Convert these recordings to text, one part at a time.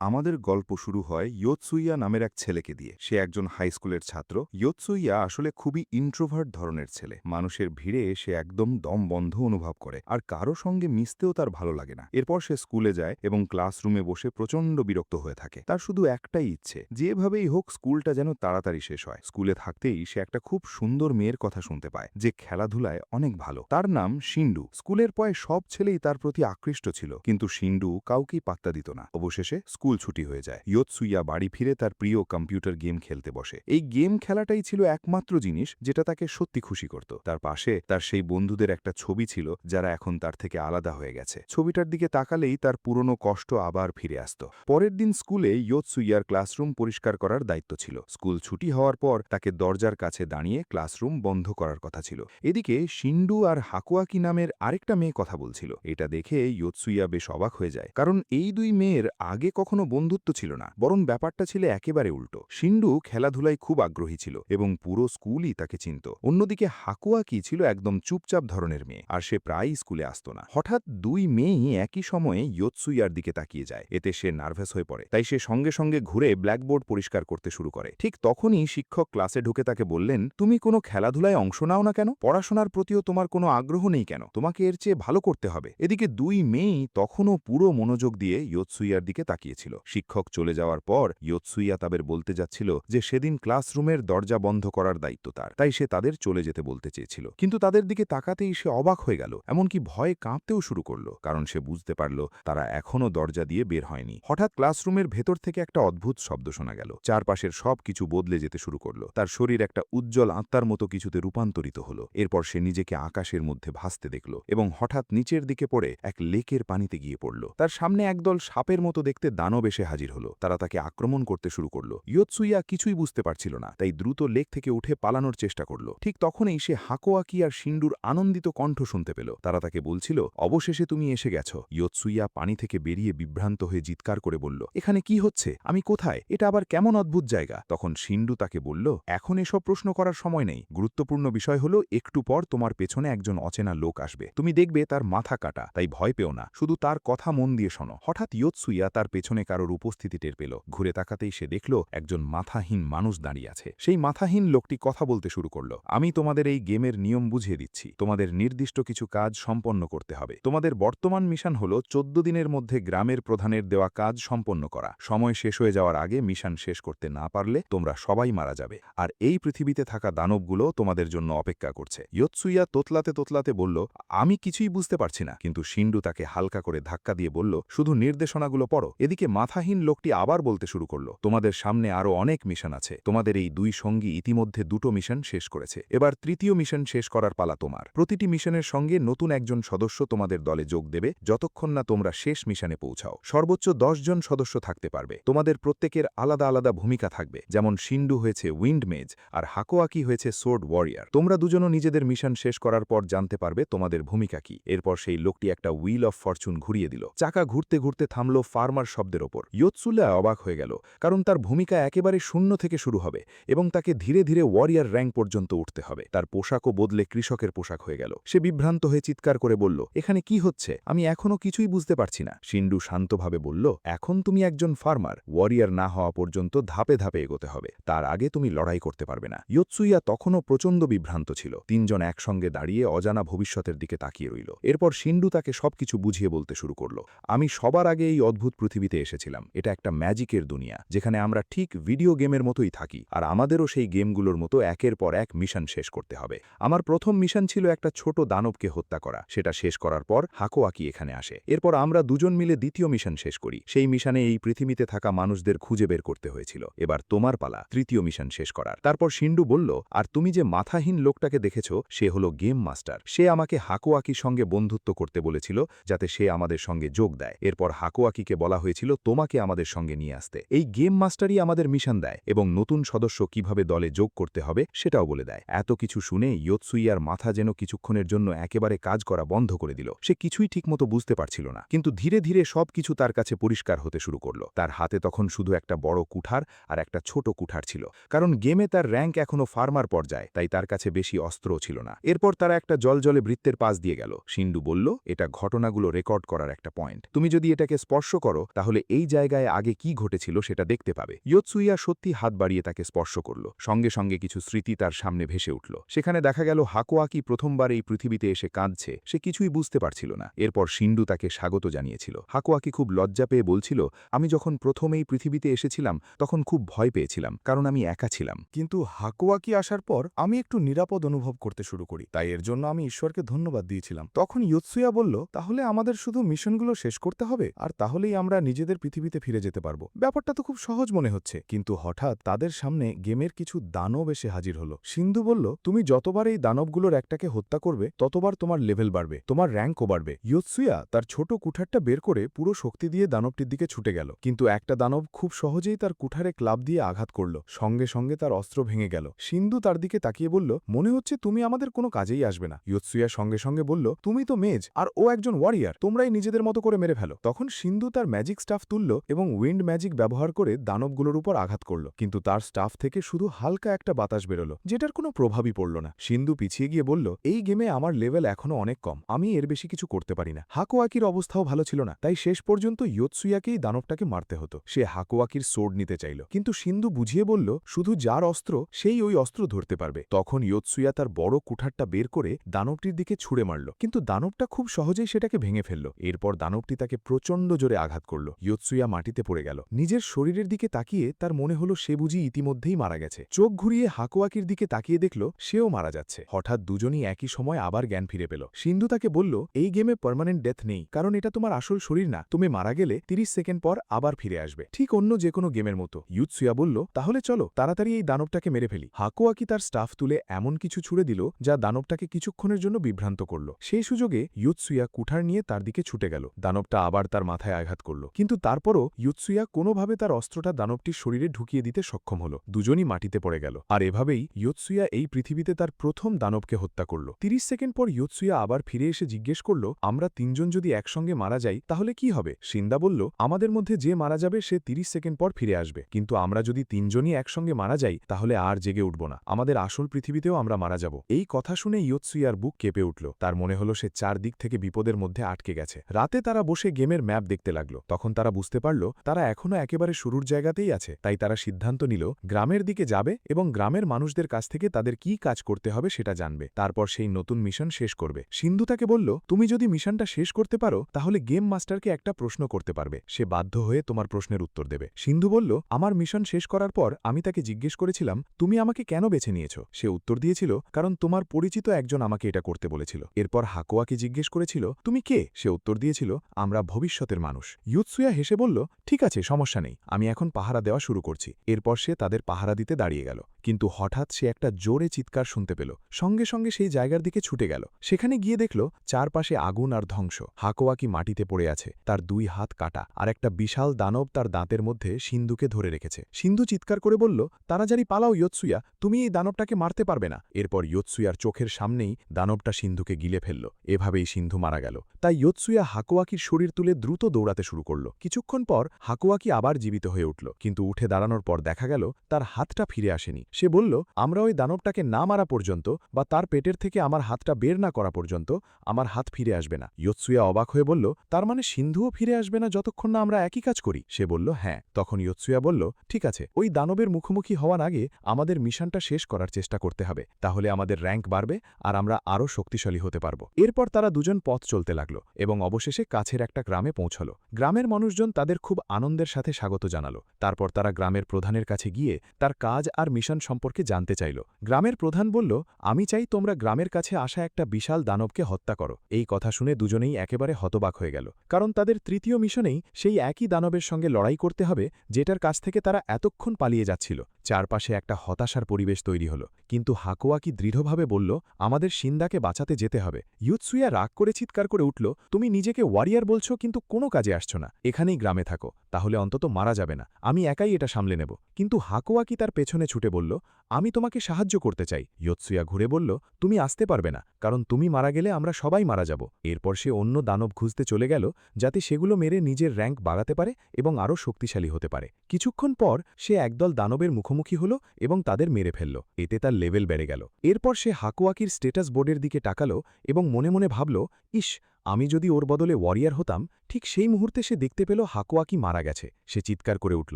আমাদের গল্প শুরু হয় ইয়োতসুইয়া নামের এক ছেলেকে দিয়ে। সে একজন হাই স্কুলের ছাত্র। ইয়োতসুইয়া আসলে খুবই ইন্ট্রোভার্ট ধরনের ছেলে। মানুষের ভিড়ে সে একদম দম বন্ধ অনুভব করে, আর কারো সঙ্গে মিশতেও তার ভালো লাগে না। এরপর সে স্কুলে যায় এবং ক্লাসরুমে বসে প্রচণ্ড বিরক্ত হয়ে থাকে। তার শুধু একটাই ইচ্ছে, যেভাবেই হোক স্কুলটা যেন তাড়াতাড়ি শেষ হয়। স্কুলে থাকতেই সে একটা খুব সুন্দর মেয়ের কথা শুনতে পায়, যে খেলাধুলায় অনেক ভালো। তার নাম শিন্ডু। স্কুলের প্রায় সব ছেলেই তার প্রতি আকৃষ্ট ছিল, কিন্তু শিন্ডু কাউকেই পাত্তা দিত না। অবশেষে স্কুল ছুটি হয়ে যায়। ইয়োতসুইয়া বাড়ি ফিরে তার প্রিয় কম্পিউটার গেম খেলতে বসে। এই গেম খেলাটাই ছিল একমাত্র জিনিস যেটা তাকে সত্যি খুশি করত। তার পাশে তার সেই বন্ধুদের একটা ছবি ছিল, যারা এখন তার থেকে আলাদা হয়ে গেছে। ছবিটার দিকে তাকালেই তার পুরনো কষ্ট আবার ফিরে আসত। পরের দিন স্কুলে ইয়োতসুইয়ার ক্লাসরুম পরিষ্কার করার দায়িত্ব ছিল। স্কুল ছুটি হওয়ার পর তাকে দরজার কাছে দাঁড়িয়ে ক্লাসরুম বন্ধ করার কথা ছিল। এদিকে শিন্ডু আর হাকুয়াকি নামের আরেকটা মেয়ে কথা বলছিল। এটা দেখে ইয়োতসুইয়া বেশ অবাক হয়ে যায়, কারণ এই দুই মেয়ের আগে কখনো বন্ধুত্ব ছিল না, বরং ব্যাপারটা ছিল একেবারে উল্টো। শিন্ডু খেলাধুলায় খুব আগ্রহী ছিল এবং পুরো স্কুলই তাকে চিনত। অন্যদিকে হাকুয়াকি ছিল একদম চুপচাপ ধরনের মেয়ে, আর সে প্রায়ই স্কুলে আসত না। হঠাৎ দুই মেয়েই একই সময়ে ইয়োতসুইয়ার দিকে তাকিয়ে যায়। এতে সে নার্ভাস হয়ে পড়ে, তাই সে সঙ্গে সঙ্গে ঘুরে ব্ল্যাকবোর্ড পরিষ্কার করতে শুরু করে। ঠিক তখনই শিক্ষক ক্লাসে ঢুকে তাকে বললেন, তুমি কোনো খেলাধুলায় অংশ নাও না কেন? পড়াশোনার প্রতিও তোমার কোনো আগ্রহ নেই কেন? তোমাকে এর চেয়ে ভালো করতে হবে। এদিকে দুই মেয়েই তখনও পুরো মনোযোগ দিয়ে ইয়োতসুইয়ার দিকে তাকিয়েছিল। শিক্ষক চলে যাওয়ার পর ইয়োতসুইয়া তাদের বলতে যাচ্ছিল যে সেদিন ক্লাসরুমের দরজা বন্ধ করার দায়িত্ব তার, তাই সে তাদের চলে যেতে বলতে চেয়েছিল। কিন্তু তাদের দিকে তাকাতেই সে অবাক হয়ে গেল, এমনকি ভয়ে কাঁপতেও শুরু করল, কারণ সে বুঝতে পারল তারা এখনও দরজা দিয়ে বের হয়নি। হঠাৎ ক্লাসরুমের ভেতর থেকে একটা অদ্ভুত শব্দ শোনা গেল। চারপাশের সব কিছু বদলে যেতে শুরু করল। তার শরীর একটা উজ্জ্বল আত্মার মতো কিছুতে রূপান্তরিত হল। এরপর সে নিজেকে আকাশের মধ্যে ভাসতে দেখল এবং হঠাৎ নিচের দিকে পড়ে এক লেকের পানিতে গিয়ে পড়ল। তার সামনে একদল সাপের মতো দেখতে দানব এসে হাজির হল। তারা তাকে আক্রমণ করতে শুরু করল। ইয়োতসুইয়া কিছুই বুঝতে পারছিল না, তাই দ্রুত লেক থেকে উঠে পালানোর চেষ্টা করল। ঠিক তখনই সে হাকোয়াকি আর শিন্ডুর আনন্দিত কণ্ঠ শুনতে পেল। তারা তাকে বলছিল, অবশেষে তুমি এসে গেছ। ইয়োতসুইয়া পানি থেকে বেরিয়ে বিভ্রান্ত হয়ে চিৎকার করে বলল, এখানে কি হচ্ছে? আমি কোথায়? এটা আবার কেমন অদ্ভুত জায়গা? তখন শিন্ডু তাকে বলল, এখন এসব প্রশ্ন করার সময় নেই। গুরুত্বপূর্ণ বিষয় হলো, একটু পর তোমার পেছনে একজন অচেনা লোক আসবে। তুমি দেখবে তার মাথা কাটা, তাই ভয় পেও না, শুধু তার কথা মন দিয়ে শোনো। হঠাৎ ইয়োতসুইয়া তার পেছনে কারোর উপস্থিতি টের পেল। ঘুরে তাকাতেই সে দেখল একজন মাথাহীন মানুষ দাঁড়িয়ে আছে। সেই মাথাহীন লোকটি কথা বলতে শুরু করল, আমি তোমাদের এই গেমের নিয়ম বুঝিয়ে দিচ্ছি। তোমাদের নির্দিষ্ট কিছু কাজ সম্পন্ন করতে হবে। তোমাদের বর্তমান মিশন হল 14 দিনের মধ্যে গ্রামের প্রধানের দেওয়া কাজ সম্পন্ন করা। সময় শেষ হয়ে যাওয়ার আগে মিশন শেষ করতে না পারলে তোমরা সবাই মারা যাবে, আর এই পৃথিবীতে থাকা দানবগুলো তোমাদের জন্য অপেক্ষা করছে। ইয়োতসুইয়া তোতলাতে তোতলাতে বলল, আমি কিছুই বুঝতে পারছি না। কিন্তু শিন্ডু তাকে হালকা করে ধাক্কা দিয়ে বলল, শুধু নির্দেশনাগুলো পড়ো। এদিকে মাথাহীন লোকটি আবার বলতে শুরু করল, তোমাদের সামনে আরও অনেক মিশন আছে। তোমাদের এই দুই সঙ্গী ইতিমধ্যে 2টো মিশন শেষ করেছে। এবার 3য় মিশন শেষ করার পালা তোমার। প্রতিটি মিশনের সঙ্গে নতুন একজন সদস্য তোমাদের দলে যোগ দেবে, যতক্ষণ না তোমরা শেষ মিশনে পৌঁছাও। সর্বোচ্চ 10 জন সদস্য থাকতে পারবে। তোমাদের প্রত্যেকের আলাদা আলাদা ভূমিকা থাকবে, যেমন শিন্ডু হয়েছে উইন্ড মেজ আর হাকোয়াকি হয়েছে সোর্ড ওয়ারিয়ার। তোমরা দুজনও নিজেদের মিশন শেষ করার পর জানতে পারবে তোমাদের ভূমিকা কি। এরপর সেই লোকটি একটা হুইল অফ ফরচুন ঘুরিয়ে দিল। চাকা ঘুরতে ঘুরতে থামল ফার্মার শব্দের ওপর। ইয়োতসুইয়া অবাক হয়ে গেল, কারণ তার ভূমিকা একেবারে শূন্য থেকে শুরু হবে এবং তাকে ধীরে ধীরে ওয়ারিয়ার র্যাঙ্ক পর্যন্ত উঠতে হবে। তার পোশাকও বদলে কৃষকের পোশাক হয়ে গেল। সে বিভ্রান্ত হয়ে চিৎকার করে বলল, এখানে কি হচ্ছে? আমি এখনো কিছুই বুঝতে পারছি না। শিন্ডু শান্তভাবে বলল, এখন তুমি একজন ফার্মার। ওয়ারিয়ার না হওয়া পর্যন্ত ধাপে ধাপে এগোতে হবে, তার আগে তুমি লড়াই করতে পারবে না। ইয়োতসুইয়া তখনও প্রচণ্ড বিভ্রান্ত ছিল। তিনজন একসঙ্গে দাঁড়িয়ে অজানা ভবিষ্যতের দিকে তাকিয়ে রইল। এরপর শিন্ডু তাকে সবকিছু বুঝিয়ে বলতে শুরু করল, আমি সবার আগে এই অদ্ভুত পৃথিবীতে এসেছিলাম। এটা একটা ম্যাজিকের দুনিয়া, যেখানে আমরা ঠিক ভিডিও গেমের মতোই থাকি, আর আমাদেরও সেই গেমগুলোর মতো একের পর এক মিশন শেষ করতে হবে। আমার প্রথম মিশন ছিল একটা ছোট দানবকে হত্যা করা। সেটা শেষ করার পর হাকোয়াকি এখানে আসে। এরপর আমরা দুজন মিলে দ্বিতীয় মিশন শেষ করি। সেই মিশনে এই পৃথিবীতে থাকা মানুষদের খুঁজে বের করতে হয়েছিল। এবার তোমার পালা 3য় মিশন শেষ করার। তারপর শিন্ডু বলল, আর তুমি যে মাথাহীন লোকটাকে দেখেছ, সে হলো গেম মাস্টার। সে আমাকে হাকোয়াকির সঙ্গে বন্ধুত্ব করতে বলেছিল, যাতে সে আমাদের সঙ্গে যোগ দেয়। এরপর হাকোয়াকিকে বলা হয়েছিল তোমাকে আমাদের সঙ্গে নিয়ে আসতে। এই গেম মাস্টারই আমাদের মিশন দেয় এবং নতুন সদস্য কিভাবে দলে যোগ করতে হবে সেটাও বলে দেয়। এত কিছু শুনে ইয়োতসুইয়ার মাথা যেন কিছুক্ষণের জন্য একেবারে কাজ করা বন্ধ করে দিল। সে কিছুই ঠিকমতো বুঝতে পারছিল না, কিন্তু ধীরে ধীরে সবকিছু তার কাছে পরিষ্কার হতে শুরু করল। তার হাতে তখন শুধু একটা বড় কুঠার আর একটা ছোট কুঠার ছিল, কারণ গেমে তার র্যাঙ্ক এখনো ফার্মার পর্যায়ে, তাই তার কাছে বেশি অস্ত্রও ছিল না। এরপর তারা একটা জলজলে বৃত্তের পাশ দিয়ে গেল। শিন্ডু বলল, এটা ঘটনাগুলো রেকর্ড করার একটা পয়েন্ট। তুমি যদি এটাকে স্পর্শ করো, তাহলে এই জায়গায় আগে কি ঘটেছিল সেটা দেখতে পাবে। ইয়োতসুইয়া সত্যি হাত বাড়িয়ে তাকে স্পর্শ করল। সঙ্গে সঙ্গে কিছু স্মৃতি তার সামনে ভেসে উঠল। সেখানে দেখা গেল হাকুয়াকি প্রথমবার এই পৃথিবীতে এসে কাঁদছে, সে কিছুই বুঝতে পারছিল না। এরপর সিন্ডু তাকে স্বাগত জানিয়েছিল। হাকুয়াকি খুব লজ্জা পেয়ে বলছিল, আমি যখন প্রথম এই পৃথিবীতে এসেছিলাম তখন খুব ভয় পেয়েছিলাম, কারণ আমি একা ছিলাম। কিন্তু হাকুয়াকি আসার পর আমি একটু নিরাপদ অনুভব করতে শুরু করি, তাই এর জন্য আমি ঈশ্বরকে ধন্যবাদ দিয়েছিলাম। তখন ইয়োতসুয়া বলল, তাহলে আমাদের শুধু মিশনগুলো শেষ করতে হবে, আর তাহলেই আমরা নিজেদের পৃথিবীতে ফিরে যেতে পারবো। ব্যাপারটা তো খুব সহজ মনে হচ্ছে, কিন্তু হঠাৎ তাদের সামনে গেমের কিছু দানব এসে হাজির হলো। সিন্ধু বলল, তুমি যতবার এই দানবগুলোর একটাকে হত্যা করবে ততবার তোমার লেভেল বাড়বে, তোমার র্যাঙ্কও বাড়বে। ইয়োতসুয়া তার ছোট কুঠারটা বের করে পুরো শক্তি দিয়ে দানবটির দিকে ছুটে গেল, কিন্তু একটা দানব খুব সহজেই তার কুঠারে ক্লাব দিয়ে আঘাত করল। সঙ্গে সঙ্গে তার অস্ত্র ভেঙে গেল। সিন্ধু তার দিকে তাকিয়ে বলল, মনে হচ্ছে তুমি আমাদের কোনো কাজেই আসবে না। ইয়োতসুয়া সঙ্গে সঙ্গে বলল, তুমি তো মেজ আর ও একজন ওয়ারিয়ার, তোমরাই নিজেদের মতো করে মেরে ফেলো। তখন সিন্ধু তার ম্যাজিক স্টাফ তুলল এবং উইন্ড ম্যাজিক ব্যবহার করে দানবগুলোর উপর আঘাত করল, কিন্তু তার স্টাফ থেকে শুধু হালকা একটা বাতাস বেরোলো, যেটার কোনো প্রভাবই পড়ল না। সিন্ধু পিছিয়ে গিয়ে বলল, এই গেমে আমার লেভেল এখনো অনেক কম, আমি এর বেশি কিছু করতে পারি না। হাকুয়াকির অবস্থাও ভালো ছিল না, তাই শেষ পর্যন্ত ইয়োতসুয়াকেই দানবটাকে মারতে হতো। সে হাকুয়াকির সোর্ড নিতে চাইল, কিন্তু সিন্ধু বুঝিয়ে বলল, শুধু যার অস্ত্র সেই ওই অস্ত্র ধরতে পারবে। তখন ইয়োতসুয়া তার বড় কুঠারটা বের করে দানবটির দিকে ছুঁড়ে মারল, কিন্তু দানবটা খুব সহজেই সেটাকে ভেঙে ফেলল। এরপর দানবটি তাকে প্রচণ্ড জোরে আঘাত করল। ইয়োতসুয়া মাটিতে পড়ে গেল। নিজের শরীরের দিকে তাকিয়ে তার মনে হলো সে বুঝি ইতিমধ্যেই মারা গেছে। চোখ ঘুরিয়ে হাকুয়াকির দিকে তাকিয়ে দেখল সেও মারা যাচ্ছে। হঠাৎ দুজনই একই সময় আবার জ্ঞান ফিরে পেল। সিন্ধু তাকে বলল, এই গেমে পার্মানেন্ট ডেথ নেই, কারণ এটা তোমার আসল শরীর না, তুমি মারা গেলে 30 সেকেন্ড পর আবার ফিরে আসবে, ঠিক অন্য যে কোনো গেমের মতো। ইয়োতসুয়া বলল, তাহলে চলো তাড়াতাড়ি এই দানবটাকে মেরে ফেলি। হাকুয়াকি তার স্টাফ তুলে এমন কিছু ছুড়ে দিল যা দানবটাকে কিছুক্ষণের জন্য বিভ্রান্ত করল। সেই সুযোগে ইয়োতসুয়া কুঠার নিয়ে তার দিকে ছুটে গেল। দানবটা আবার তার মাথায় আঘাত করল, কিন্তু তারপরও ইয়োতসুয়া কোনোভাবে তার অস্ত্রটা দানবটির শরীরে ঢুকিয়ে দিতে সক্ষম হল। দুজনই মাটিতে পড়ে গেল। আর এভাবেই ইয়োতসুয়া এই পৃথিবীতে তার প্রথম দানবকে হত্যা করল। 30 সেকেন্ড পর ইয়োতসুয়া আবার ফিরে এসে জিজ্ঞেস করল, আমরা তিনজন যদি একসঙ্গে মারা যাই তাহলে কি হবে? সিন্দা বলল, আমাদের মধ্যে যে মারা যাবে সে 30 সেকেন্ড পর ফিরে আসবে, কিন্তু আমরা যদি তিনজনই একসঙ্গে মারা যাই তাহলে আর জেগে উঠব না, আমাদের আসল পৃথিবীতেও আমরা মারা যাব। এই কথা শুনে ইয়োতসুয়ার বুক কেঁপে উঠল। তার মনে হলো সে চারদিক থেকে বিপদের মধ্যে আটকে গেছে। রাতে তারা বসে গেমের ম্যাপ দেখতে লাগলো। তখন তারা বুঝতে পারল তারা এখনও একেবারে শুরুর জায়গাতেই আছে। তাই তারা সিদ্ধান্ত নিল গ্রামের দিকে যাবে এবং গ্রামের মানুষদের কাছ থেকে তাদের কি কাজ করতে হবে সেটা জানবে, তারপর সেই নতুন মিশন শেষ করবে। সিন্ধু তাকে বলল, তুমি যদি মিশনটা শেষ করতে পারো তাহলে গেম মাস্টারকে একটা প্রশ্ন করতে পারবে, সে বাধ্য হয়ে তোমার প্রশ্নের উত্তর দেবে। সিন্ধু বলল, আমার মিশন শেষ করার পর আমি তাকে জিজ্ঞেস করেছিলাম, তুমি আমাকে কেন বেছে নিয়েছ? সে উত্তর দিয়েছিল, কারণ তোমার পরিচিত একজন আমাকে এটা করতে বলেছিল। এরপর হাকুয়াকে জিজ্ঞেস করেছিল, তুমি কে? সে উত্তর দিয়েছিল, আমরা ভবিষ্যতের মানুষ। ইয়োতসুয়া হেসে বলল, ঠিক আছে, সমস্যা নেই, আমি এখন পাহারা দেওয়া শুরু করছি। এরপর সে তাদের পাহারা দিতে দাঁড়িয়ে গেল, কিন্তু হঠাৎ সে একটা জোরে চিৎকার শুনতে পেল। সঙ্গে সঙ্গে সেই জায়গার দিকে ছুটে গেল। সেখানে গিয়ে দেখল চারপাশে আগুন আর ধ্বংস। হাকুয়াকি মাটিতে পড়ে আছে, তার দুই হাত কাটা, আর একটা বিশাল দানব তার দাঁতের মধ্যে সিন্ধুকে ধরে রেখেছে। সিন্ধু চিৎকার করে বলল, তাড়াতাড়ি পালাও ইয়োতসুয়া, তুমি এই দানবটাকে মারতে পারবে না। এরপর ইয়োতসুয়ার চোখের সামনেই দানবটা সিন্ধুকে গিলে ফেলল। এভাবেই সিন্ধু মারা গেল। তাই ইয়োতসুয়া হাকুয়াকির শরীর তুলে দ্রুত দৌড়াতে শুরু করল। কিছুক্ষণ পর হাকুয়াকি আবার জীবিত হয়ে উঠল, কিন্তু উঠে দাঁড়ানোর পর দেখা গেল তার হাতটা ফিরে আসেনি। সে বলল, আমরা ওই দানবটাকে না মারা পর্যন্ত বা তার পেটের থেকে আমার হাতটা বের না করা পর্যন্ত আমার হাত ফিরে আসবে না। ইয়োতসুয়া অবাক হয়ে বলল, তার মানে সিন্ধুও ফিরে আসবে না যতক্ষণ না আমরা একই কাজ করি? সে বলল, হ্যাঁ। তখন ইয়োতসুয়া বলল, ঠিক আছে, ওই দানবের মুখোমুখি হওয়ার আগে আমাদের মিশনটা শেষ করার চেষ্টা করতে হবে, তাহলে আমাদের র্যাঙ্ক বাড়বে আর আমরা আরও শক্তিশালী হতে পারব। এরপর তারা দুজন পথ চলতে লাগল এবং অবশেষে কাছের একটা গ্রামে পৌঁছল। গ্রামের মানুষজন তাদের খুব আনন্দের সাথে স্বাগত জানালো। তারপর তারা গ্রামের প্রধানের কাছে গিয়ে তার কাজ আর মিশন সম্পর্কে জানতে চাইল। গ্রামের প্রধান বলল, আমি চাই তোমরা গ্রামের কাছে আসা একটা বিশাল দানবকে হত্যা করো। এই কথা শুনে দুজনেই একেবারে হতবাক হয়ে গেল, কারণ তাদের তৃতীয় মিশনেই সেই একই দানবের সঙ্গে লড়াই করতে হবে যেটার কাছ থেকে তারা এতক্ষণ পালিয়ে যাচ্ছিল। চারপাশে একটা হতাশার পরিবেশ তৈরি হল, কিন্তু হাকুয়াকি দৃঢ়ভাবে বলল, আমাদের সিন্দাকে বাঁচাতে যেতে হবে। ইয়োতসুয়া রাগ করে চিৎকার করে উঠল, তুমি নিজেকে ওয়ারিয়ার বলছো কিন্তু কোনো কাজে আসছো না, এখানেই গ্রামে থাকো, তাহলে অন্তত মারা যাবে না, আমি একাই এটা সামলে নেব। কিন্তু হাকুয়াকি তার পেছনে ছুটে বলল, আমি তোমাকে সাহায্য করতে চাই। ইয়োতসুয়া ঘুরে বলল, তুমি আসতে পারবে না, কারণ তুমি মারা গেলে আমরা সবাই মারা যাব। এরপর সে অন্য দানব খুঁজতে চলে গেল যাতে সেগুলো মেরে নিজের র্যাঙ্ক বাড়াতে পারে এবং আরও শক্তিশালী হতে পারে। কিছুক্ষণ পর সে একদল দানবের মুখোমুখি হল এবং তাদের মেরে ফেলল। এতে তার লেভেল বেড়ে গেল। এরপর সে হাকুয়াকির স্টেটাস বোর্ডের দিকে তাকাল এবং মনে মনে ভাবল, ইস, আমি যদি ওর বদলে ওয়ারিয়ার হতাম, ঠিক সেই মুহূর্তে সে দেখতে পেল হাকোয়াকি মারা গেছে। সে চিৎকার করে উঠল,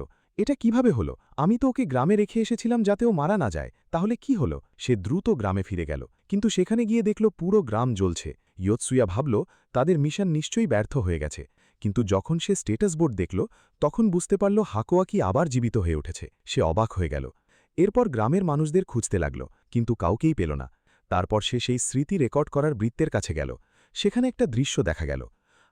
এটা কিভাবে হলো? আমি তো ওকে গ্রামে রেখে এসেছিলাম যাতে ও মারা না যায়। তাহলে কি হলো? সে দ্রুত গ্রামে ফিরে গেল, কিন্তু সেখানে গিয়ে দেখল পুরো গ্রাম জ্বলছে। ইয়োতসুয়া ভাবল তাদের মিশন নিশ্চয়ই ব্যর্থ হয়ে গেছে। কিন্তু যখন সে স্টেটাস বোর্ড দেখল, তখন বুঝতে পারল হাকোয়াকি আবার জীবিত হয়ে উঠেছে। সে অবাক হয়ে গেল। এরপর গ্রামের মানুষদের খুঁজতে লাগল, কিন্তু কাউকেই পেল না। তারপর সে সেই স্মৃতি রেকর্ড করার বৃত্তের কাছে গেল। সেখানে একটা দৃশ্য দেখা গেল।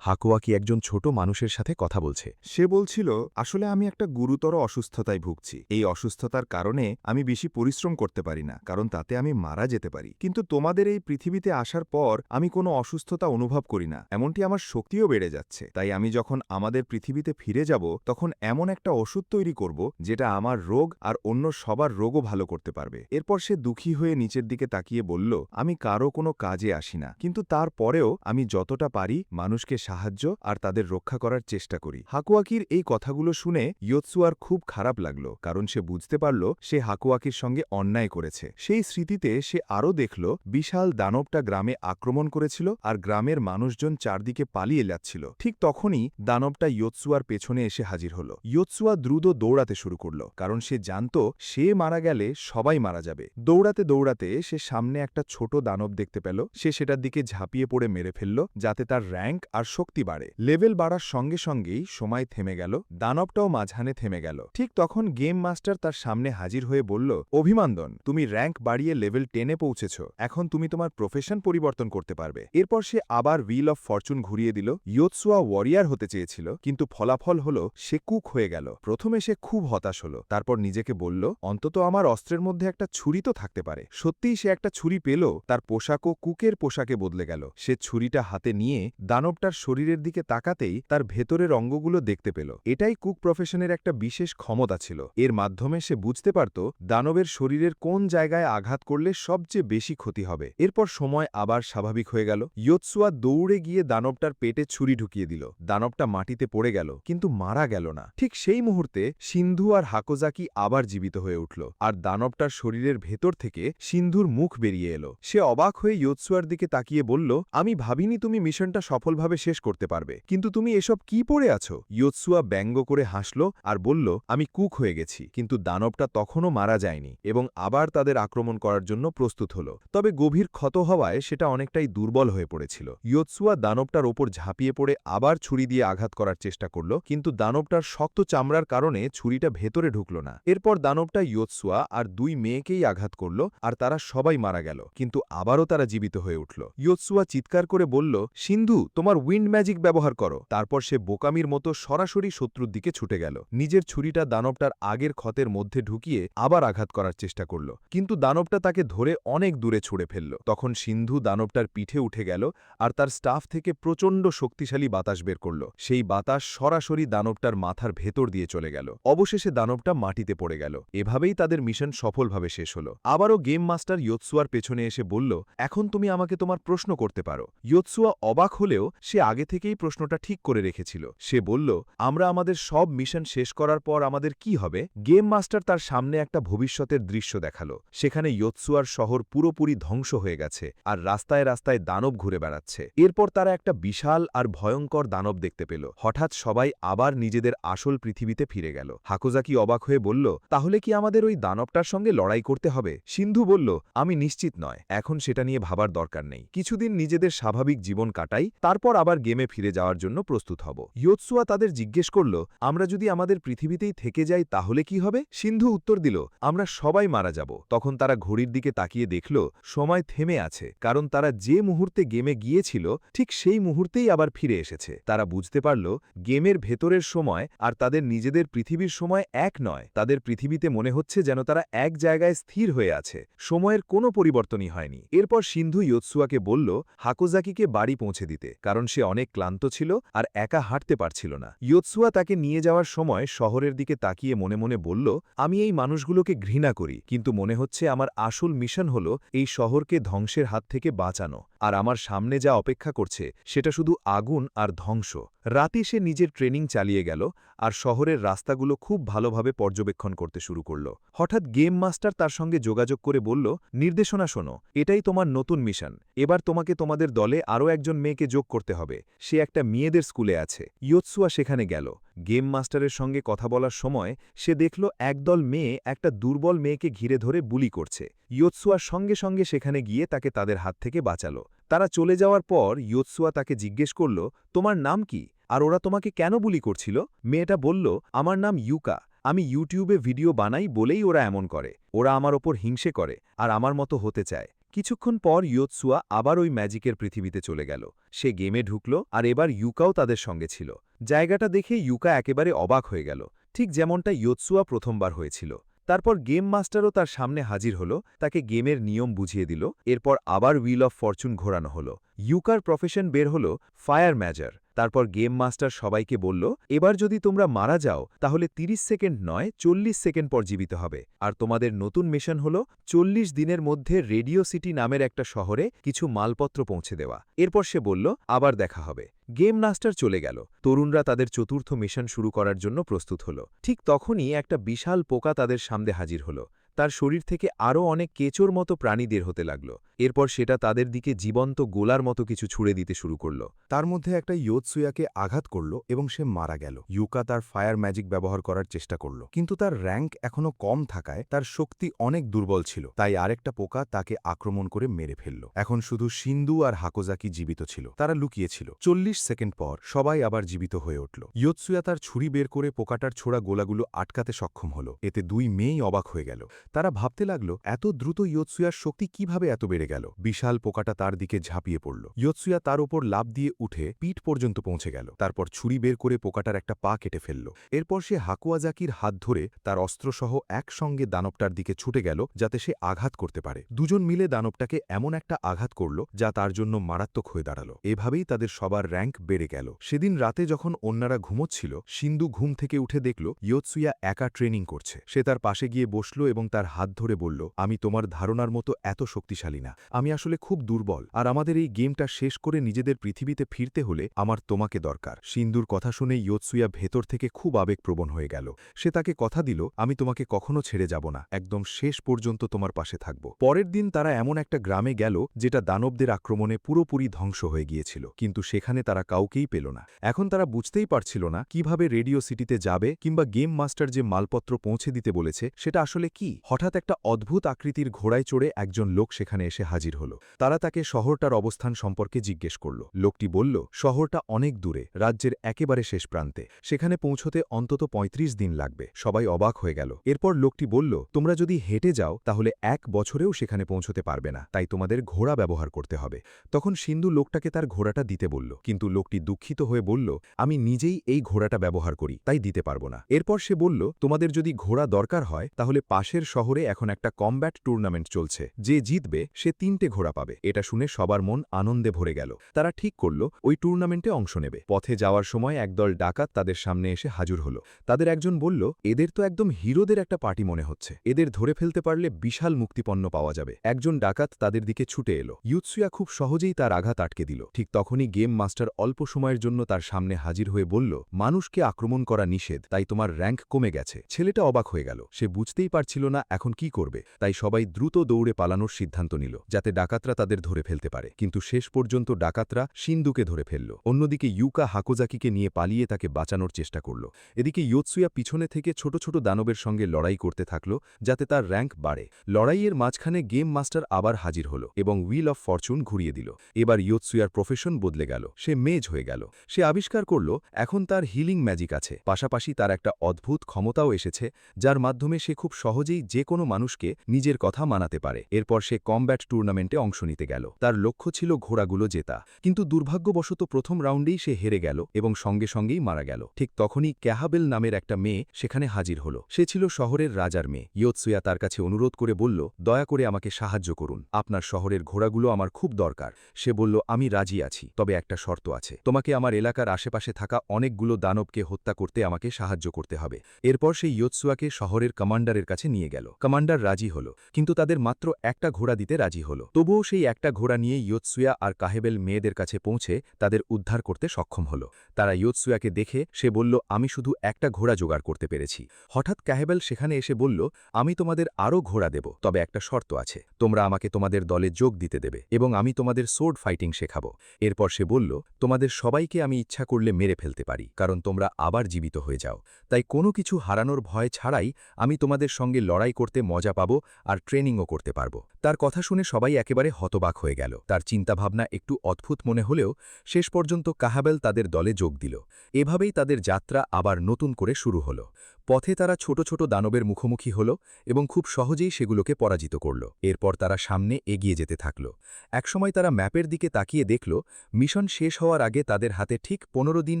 হাকোয়াকি একজন ছোট মানুষের সাথে কথা বলছে। সে বলছিল, আসলে আমি একটা গুরুতর অসুস্থতায় ভুগছি। এই অসুস্থতার কারণে আমি বেশি পরিশ্রম করতে পারি না, কারণ তাতে আমি মারা যেতে পারি। কিন্তু তোমাদের এই পৃথিবীতে আসার পর আমি কোনো অসুস্থতা অনুভব করি না, এমনটি আমার শক্তিও বেড়ে যাচ্ছে। তাই আমি যখন আমাদের পৃথিবীতে ফিরে যাব, তখন এমন একটা ওষুধ তৈরি করব যেটা আমার রোগ আর অন্য সবার রোগও ভালো করতে পারবে। এরপর সে দুঃখী হয়ে নিচের দিকে তাকিয়ে বলল, আমি কারো কোনো কাজে আসি না, কিন্তু তারপরেও আমি যতটা পারি মানুষকে সাহায্য আর তাদের রক্ষা করার চেষ্টা করি। হাকুয়াকির এই কথাগুলো শুনে ইয়োতসুয়ার খুব খারাপ লাগল, কারণ সে বুঝতে পারল সে হাকুয়াকির সঙ্গে অন্যায় করেছে। সেই স্মৃতিতে সে আরও দেখল বিশাল দানবটা গ্রামে আক্রমণ করেছিল আর গ্রামের মানুষজন চারদিকে পালিয়ে যাচ্ছিল। ঠিক তখনই দানবটা ইয়োতসুয়ার পেছনে এসে হাজির হল। ইয়োতসুয়া দ্রুত দৌড়াতে শুরু করল, কারণ সে জানত সে মারা গেলে সবাই মারা যাবে। দৌড়াতে দৌড়াতে সে সামনে একটা ছোট দানব দেখতে পেল। সে সেটার দিকে ঝাঁপিয়ে পড়ে মেরে ফেলল, যাতে তার র্যাঙ্ক আর শক্তি বাড়ে। লেভেল বাড়ার সঙ্গে সঙ্গেই সময় থেমে গেল, দানবটাও মাঝখানে থেমে গেল। ঠিক তখন গেম মাস্টার তার সামনে হাজির হয়ে বলল, অভিনন্দন, তুমি র্যাঙ্ক বাড়িয়ে লেভেল 10-এ পৌঁছেছ। এখন তুমি তোমার প্রফেশন পরিবর্তন করতে পারবে। এরপর সে আবার হুইল অফ ফরচুন ঘুরিয়ে দিল। ইয়োতসুয়া ওয়ারিয়ার হতে চেয়েছিল, কিন্তু ফলাফল হল সে কুক হয়ে গেল। প্রথমে সে খুব হতাশ হল, তারপর নিজেকে বলল, অন্তত আমার অস্ত্রের মধ্যে একটা ছুরি তো থাকতে পারে। সত্যিই সে একটা ছুরি পেল। তার পোশাকও কুকের পোশাকে বদলে গেল। সে ছুরিটা হাতে নিয়ে দানবটার শরীরের দিকে তাকাতেই তার ভেতরের অঙ্গগুলো দেখতে পেল। এটাই কুক প্রফেশনের একটা বিশেষ ক্ষমতা ছিল। এর মাধ্যমে সে বুঝতে পারত দানবের শরীরের কোন জায়গায় আঘাত করলে সবচেয়ে বেশি ক্ষতি হবে। এরপর সময় আবার স্বাভাবিক হয়ে গেল। ইয়োতসুয়া দৌড়ে গিয়ে দানবটার পেটে ছুরি ঢুকিয়ে দিল। দানবটা মাটিতে পড়ে গেল, কিন্তু মারা গেল না। ঠিক সেই মুহূর্তে সিন্ধু আর হাকোজাকি আবার জীবিত হয়ে উঠল, আর দানবটার শরীরের ভেতর থেকে সিন্ধুর মুখ বেরিয়ে এলো। সে অবাক হয়ে ইয়োতসুয়ার দিকে তাকিয়ে বলল, আমি ভাবিনি তুমি মিশনটা সফলভাবে শেষ করতে পারবে, কিন্তু তুমি এসব কি পড়ে আছো? ইয়োতসুয়া ব্যঙ্গ করে হাসল আর বলল, আমি কুক হয়ে গেছি, কিন্তু দানবটা তখনও মারা যায়নি এবং আবার তাদের আক্রমণ করার জন্য প্রস্তুত হল। তবে গভীর ক্ষত হওয়ায় সেটা অনেকটাই দুর্বল হয়ে পড়েছিল। ইয়োতসুয়া দানবটার ওপর ঝাঁপিয়ে পড়ে আবার ছুরি দিয়ে আঘাত করার চেষ্টা করল, কিন্তু দানবটার শক্ত চামড়ার কারণে ছুরিটা ভেতরে ঢুকল না। এরপর দানবটা ইয়োতসুয়া আর দুই মেয়েকেই আঘাত করল, আর তারা সবাই মারা গেল, কিন্তু আবারও তারা জীবিত হয়ে উঠল। ইয়োতসুয়া চিৎকার করে বলল, সিন্ধু, তোমার উইন্ড ম্যাজিক ব্যবহার করো। তারপর সে বোকামির মতো সরাসরি শত্রুর দিকে ছুটে গেল। নিজের ছুরিটা দানবটার আগের ক্ষতের মধ্যে ঢুকিয়ে আবার আঘাত করার চেষ্টা করল, কিন্তু দানবটা তাকে ধরে অনেক দূরে ছুঁড়ে ফেলল। তখন সিন্ধু দানবটার পিঠে উঠে গেল আর তার স্টাফ থেকে প্রচণ্ড শক্তিশালী বাতাস বের করল। সেই বাতাস সরাসরি দানবটার মাথার ভেতর দিয়ে চলে গেল। অবশেষে দানবটা মাটিতে পড়ে গেল। এভাবেই তাদের মিশন সফলভাবে শেষ হল। আবারও গেম মাস্টার ইয়োতসুয়ার পেছনে এসে বলল, এখন তুমি আমাকে তোমার প্রশ্ন করতে পারো। ইয়োতসুয়া অবাক হলেও সে আগে থেকেই প্রশ্নটা ঠিক করে রেখেছিল। সে বলল, আমরা আমাদের সব মিশন শেষ করার পর আমাদের কি হবে? গেম মাস্টার তার সামনে একটা ভবিষ্যতের দৃশ্য দেখালো। সেখানে ইয়োতসুয়ার শহর পুরোপুরি ধ্বংস হয়ে গেছে, আর রাস্তায় রাস্তায় দানব ঘুরে বেড়াচ্ছে। এরপর তারা একটা বিশাল আর ভয়ঙ্কর দানব দেখতে পেল। হঠাৎ সবাই আবার নিজেদের আসল পৃথিবীতে ফিরে গেল। হাকোজাকি অবাক হয়ে বলল, তাহলে কি আমাদের ওই দানবটার সঙ্গে লড়াই করতে হবে? সিন্ধু বলল, আমি নিশ্চিত নয়, এখন সেটা নিয়ে ভাবার দরকার নেই। কিছুদিন নিজেদের স্বাভাবিক জীবন কাটাই, তারপর আবার গেমে ফিরে যাওয়ার জন্য প্রস্তুত হব। ইয়োতসুয়া তাদের জিজ্ঞেস করল, আমরা যদি আমাদের পৃথিবীতেই থেকে যাই তাহলে কি হবে? সিন্ধু উত্তর দিল, আমরা সবাই মারা যাব। তখন তারা ঘড়ির দিকে তাকিয়ে দেখল সময় থেমে আছে, কারণ তারা যে মুহূর্তে গেমে গিয়েছিল ঠিক সেই মুহূর্তেই আবার ফিরে এসেছে। তারা বুঝতে পারল গেমের ভেতরের সময় আর তাদের নিজেদের পৃথিবীর সময় এক নয়। তাদের পৃথিবীতে মনে হচ্ছে যেন তারা এক জায়গায় স্থির হয়ে আছে, সময়ের কোনো পরিবর্তনই হয়নি। এরপর সিন্ধু ইয়োতসুয়াকে বলল হাকোজাকিকে বাড়ি পৌঁছে দিতে, কারণ সে অনেক ক্লান্ত ছিল আর একা হাঁটতে পারছিল না। ইয়োতসুয়া তাকে নিয়ে যাওয়ার সময় শহরের দিকে তাকিয়ে মনে মনে বলল, আমি এই মানুষগুলোকে ঘৃণা করি, কিন্তু মনে হচ্ছে আমার আসল মিশন হল এই শহরকে ধ্বংসের হাত থেকে বাঁচানো। আর আমার সামনে যা অপেক্ষা করছে সেটা শুধু আগুন আর ধ্বংস। রাতে সে নিজের ট্রেনিং চালিয়ে গেল আর শহরের রাস্তাগুলো খুব ভালোভাবে পর্যবেক্ষণ করতে শুরু করল। হঠাৎ গেম মাস্টার তার সঙ্গে যোগাযোগ করে বলল, নির্দেশনা শোনো, এটাই তোমার নতুন মিশন। এবার তোমাকে তোমাদের দলে আরও একজন মেয়েকে যোগ করতে হবে। সে একটা মেয়েদের স্কুলে আছে। ইয়োৎসুয়া সেখানে গেল। গেম মাস্টারের সঙ্গে কথা বলার সময় সে দেখল একদল মেয়ে একটা দুর্বল মেয়েকে ঘিরে ধরে বুলি করছে। ইয়োৎসুয়ার সঙ্গে সঙ্গে সেখানে গিয়ে তাকে তাদের হাত থেকে বাঁচালো। তারা চলে যাওয়ার পর ইয়োৎসুয়া তাকে জিজ্ঞেস করল, তোমার নাম কি আর ওরা তোমাকে কেন বুলি করছিল? মেয়েটা বলল, আমার নাম ইউকা। আমি ইউটিউবে ভিডিও বানাই বলেই ওরা এমন করে। ওরা আমার ওপর হিংসে করে আর আমার মতো হতে চায়। কিছুক্ষণ পর ইয়োৎসুয়া আবার ওই ম্যাজিকের পৃথিবীতে চলে গেল। সে গেমে ঢুকল আর এবার ইউকাও তাদের সঙ্গে ছিল। জায়গাটা দেখে ইউকা একেবারে অবাক হয়ে গেল, ঠিক যেমনটা ইয়োৎসুয়া প্রথমবার হয়েছিল। তারপর গেম মাস্টারও তার সামনে হাজির হল, তাকে গেমের নিয়ম বুঝিয়ে দিল। এরপর আবার হুইল অফ ফরচুন ঘোরানো হল। ইউকার প্রফেশন বের হল ফায়ার ম্যাজার। তারপর গেম মাস্টার সবাইকে বলল, এবার যদি তোমরা মারা যাও তাহলে ৩০ সেকেন্ড নয় ৪০ সেকেন্ড পর জীবিত হবে। আর তোমাদের নতুন মিশন হল ৪০ দিনের মধ্যে রেডিও সিটি নামের একটা শহরে কিছু মালপত্র পৌঁছে দেওয়া। এরপর সে বলল, আবার দেখা হবে। গেম মাস্টার চলে গেল। তরুণরা তাদের চতুর্থ মিশন শুরু করার জন্য প্রস্তুত হল। ঠিক তখনই একটা বিশাল পোকা তাদের সামনে হাজির হল। তার শরীর থেকে আরও অনেক কেঁচোর মতো প্রাণী বের হতে লাগল। এরপর সেটা তাদের দিকে জীবন্ত গোলার মতো কিছু ছুড়ে দিতে শুরু করল। তার মধ্যে একটা ইয়োৎসুয়াকে আঘাত করল এবং সে মারা গেল। ইউকা তার ফায়ার ম্যাজিক ব্যবহার করার চেষ্টা করল, কিন্তু তার র্যাঙ্ক এখনও কম থাকায় তার শক্তি অনেক দুর্বল ছিল। তাই আরেকটা পোকা তাকে আক্রমণ করে মেরে ফেলল। এখন শুধু সিন্ধু আর হাকোজাকি জীবিত ছিল। তারা লুকিয়েছিল। ৪০ সেকেন্ড পর সবাই আবার জীবিত হয়ে উঠল। ইয়োৎসুয়া তার ছুরি বের করে পোকাটার ছোড়া গোলাগুলো আটকাতে সক্ষম হল। এতে দুই মেয়েই অবাক হয়ে গেল। তারা ভাবতে লাগল, এত দ্রুত ইয়োৎসুয়ার শক্তি কিভাবে এত বেড়ে গেল। বিশাল পোকাটা তার দিকে ঝাঁপিয়ে পড়ল। ইয়োৎসুয়া তার ওপর লাফ দিয়ে উঠে পিঠ পর্যন্ত পৌঁছে গেল। তারপর ছুরি বের করে পোকাটার একটা পা কেটে ফেলল। এরপর সে হাকুয়াজাকির হাত ধরে তার অস্ত্রসহ একসঙ্গে দানবটার দিকে ছুটে গেল, যাতে সে আঘাত করতে পারে। দুজন মিলে দানবটাকে এমন একটা আঘাত করল যা তার জন্য মারাত্মক হয়ে দাঁড়াল। এভাবেই তাদের সবার র্যাঙ্ক বেড়ে গেল। সেদিন রাতে যখন অন্যরা ঘুমোচ্ছিল, সিন্ধু ঘুম থেকে উঠে দেখল ইয়োৎসুয়া একা ট্রেনিং করছে। সে তার পাশে গিয়ে বসল এবং তার হাত ধরে বলল, আমি তোমার ধারণার মতো এত শক্তিশালী না। আমি আসলে খুব দুর্বল, আর আমাদের এই গেমটা শেষ করে নিজেদের পৃথিবীতে ফিরতে হলে আমার তোমাকে দরকার। সিন্ধুর কথা শুনে ইয়োৎসুয়া ভেতর থেকে খুব আবেগপ্রবণ হয়ে গেল। সে তাকে কথা দিল, আমি তোমাকে কখনো ছেড়ে যাব না, একদম শেষ পর্যন্ত তোমার পাশে থাকব। পরের দিন তারা এমন একটা গ্রামে গেল যেটা দানবদের আক্রমণে পুরোপুরি ধ্বংস হয়ে গিয়েছিল, কিন্তু সেখানে তারা কাউকেই পেল না। এখন তারা বুঝতেই পারছিল না কিভাবে রেডিও সিটিতে যাবে, কিংবা গেম মাস্টার যে মালপত্র পৌঁছে দিতে বলেছে সেটা আসলে কি। হঠাৎ একটা অদ্ভুত আকৃতির ঘোড়ায় চড়ে একজন লোক সেখানে এসে হাজির হল। তারা তাকে শহরটার অবস্থান সম্পর্কে জিজ্ঞেস করল। লোকটি বলল, শহরটা অনেক দূরে, রাজ্যের একেবারে শেষ প্রান্তে। সেখানে পৌঁছতে অন্তত ৩৫ দিন লাগবে। সবাই অবাক হয়ে গেল। এরপর লোকটি বলল, তোমরা যদি হেঁটে যাও তাহলে ১ বছরেও সেখানে পৌঁছতে পারবে না, তাই তোমাদের ঘোড়া ব্যবহার করতে হবে। তখন সিন্ধু লোকটাকে তার ঘোড়াটা দিতে বলল, কিন্তু লোকটি দুঃখিত হয়ে বলল, আমি নিজেই এই ঘোড়াটা ব্যবহার করি, তাই দিতে পারবো না। এরপর সে বলল, তোমাদের যদি ঘোড়া দরকার হয় তাহলে পাশের শহরে এখন একটা কমব্যাট টুর্নামেন্ট চলছে, যে জিতবে সে ৩টে ঘোড়া পাবে। এটা শুনে সবার মন আনন্দে ভরে গেল। তারা ঠিক করল ওই টুর্নামেন্টে অংশ নেবে। পথে যাওয়ার সময় একদল ডাকাত তাদের সামনে এসে হাজির হল। তাদের একজন বলল, এদের তো একদম হিরোদের একটা পার্টি মনে হচ্ছে, এদের ধরে ফেলতে পারলে বিশাল মুক্তিপণ্য পাওয়া যাবে। একজন ডাকাত তাদের দিকে ছুটে এলো। ইয়োৎসুয়া খুব সহজেই তার আঘাত আটকে দিল। ঠিক তখনই গেম মাস্টার অল্প সময়ের জন্য তার সামনে হাজির হয়ে বলল, মানুষকে আক্রমণ করা নিষেধ, তাই তোমার র্যাঙ্ক কমে গেছে। ছেলেটা অবাক হয়ে গেল। সে বুঝতেই পারছিল না এখন কি করবে, তাই সবাই দ্রুত দৌড়ে পালানোর সিদ্ধান্ত নিল, যাতে ডাকাতরা তাদের ধরে ফেলতে পারে। কিন্তু শেষ পর্যন্ত ডাকাতরা সিন্ধুকে ধরে ফেলল। অন্যদিকে ইউকা হাকোজাকিকে নিয়ে পালিয়ে তাকে বাঁচানোর চেষ্টা করল। এদিকে ইয়োৎসুয়া পিছনে থেকে ছোট ছোট দানবের সঙ্গে লড়াই করতে থাকল, যাতে তার র্যাঙ্ক বাড়ে। লড়াইয়ের মাঝখানে গেম মাস্টার আবার হাজির হল এবং হুইল অফ ফরচুন ঘুরিয়ে দিল। এবার ইয়োৎসুয়ার প্রফেশন বদলে গেল। সে মেজ হয়ে গেল। সে আবিষ্কার করল এখন তার হিলিং ম্যাজিক আছে। পাশাপাশি তার একটা অদ্ভুত ক্ষমতাও এসেছে, যার মাধ্যমে সে খুব সহজেই যে কোনো মানুষকে নিজের কথা মানাতে পারে। এরপর সে কমব্যাট টুর্নামেন্টে অংশ নিতে গেল। তার লক্ষ্য ছিল ঘোড়াগুলো জেতা, কিন্তু দুর্ভাগ্যবশত প্রথম রাউন্ডেই সে হেরে গেল এবং সঙ্গে সঙ্গেই মারা গেল। ঠিক তখনই ক্যাহাবেল নামের একটা মেয়ে সেখানে হাজির হল। সে ছিল শহরের রাজার মেয়ে। ইয়োৎসুয়া তার কাছে অনুরোধ করে বলল, দয়া করে আমাকে সাহায্য করুন, আপনার শহরের ঘোড়াগুলো আমার খুব দরকার। সে বলল, আমি রাজি আছি, তবে একটা শর্ত আছে, তোমাকে আমার এলাকার আশেপাশে থাকা অনেকগুলো দানবকে হত্যা করতে আমাকে সাহায্য করতে হবে। এরপর সে ইয়োৎসুয়াকে শহরের কমান্ডারের কাছে নিয়ে গেল। কমান্ডার রাজি হল, কিন্তু তাদের মাত্র একটা ঘোড়া দিতে রাজি রাজি হল। তবুও সেই একটা ঘোড়া নিয়ে ইয়োতসুয়া আর কাহেবেল মেয়েদের কাছে পৌঁছে তাদের উদ্ধার করতে সক্ষম হল। তারা ইয়োতসুয়াকে দেখে সে বলল, আমি শুধু একটা ঘোড়া জোগাড় করতে পেরেছি। হঠাৎ কাহেবেল সেখানে এসে বলল, আমি তোমাদের আরও ঘোড়া দেব, তবে একটা শর্ত আছে। তোমরা আমাকে তোমাদের দলে যোগ দিতে দেবে এবং আমি তোমাদের সোর্ড ফাইটিং শেখাবো। এরপর সে বলল, তোমাদের সবাইকে আমি ইচ্ছা করলে মেরে ফেলতে পারি, কারণ তোমরা আবার জীবিত হয়ে যাও। তাই কোনো কিছু হারানোর ভয় ছাড়াই আমি তোমাদের সঙ্গে লড়াই করতে মজা পাবো আর ট্রেনিংও করতে পারবো। তার কথা শুনে সবাই একেবারে হতবাক হয়ে গেল। তার চিন্তাভাবনা একটু অদ্ভুত মনে হলেও শেষ পর্যন্ত কাহাবেল তাদের দলে যোগ দিল। এভাবেই তাদের যাত্রা আবার নতুন করে শুরু হল। পথে তারা ছোট ছোট দানবের মুখোমুখি হল এবং খুব সহজেই সেগুলোকে পরাজিত করল। এরপর তারা সামনে এগিয়ে যেতে থাকল। একসময় তারা ম্যাপের দিকে তাকিয়ে দেখল, মিশন শেষ হওয়ার আগে তাদের হাতে ঠিক 15 দিন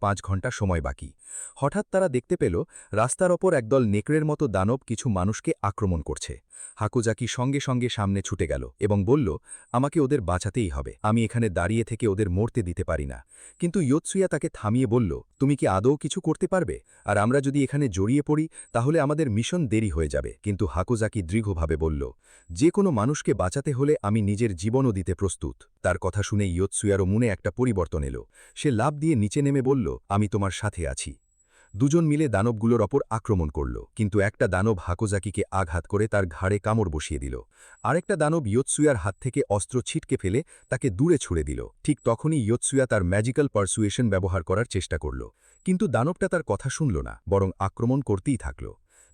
5 ঘন্টা সময় বাকি। হঠাৎ তারা দেখতে পেল রাস্তার ওপর একদল নেকড়ের মতো দানব কিছু মানুষকে আক্রমণ করছে। হাকুজাকি সঙ্গে সঙ্গে সামনে ছুটে গেল এবং বলল, আমাকে ওদের বাঁচাতেই হবে, আমি এখানে দাঁড়িয়ে থেকে ওদের মরতে দিতে পারি না। কিন্তু ইয়োতসুয়া তাকে থামিয়ে বলল, তুমি কি আদৌ কিছু করতে পারবে? আর আমরা যদি এখানে জড়িয়ে পড়ি তাহলে আমাদের মিশন দেরি হয়ে যাবে। কিন্তু হাকুজাকি দৃঢ়ভাবে বলল, যে কোনো মানুষকে বাঁচাতে হলে আমি নিজের জীবনও দিতে প্রস্তুত। তার কথা শুনে ইয়োতসুয়ারও মনে একটা পরিবর্তন এলো। সে লাফ দিয়ে নিচে নেমে বলল, আমি তোমার সাথে আছি। দুজন মিলে দানবগুলোর ওপর আক্রমণ করল, কিন্তু একটা দানব হাকুজাকিকে আঘাত করে তার ঘাড়ে কামড় বসিয়ে দিল। আরেকটা দানব ইয়োতসুয়ার হাত থেকে অস্ত্র ছিটকে ফেলে তাকে দূরে ছুড়ে দিল। ঠিক তখনই ইয়োতসুয়া তার ম্যাজিক্যাল পারসুয়েশন ব্যবহার করার চেষ্টা করল, কিন্তু দানবটা তার কথা শুনল না, বরং আক্রমণ করতেই থাকল।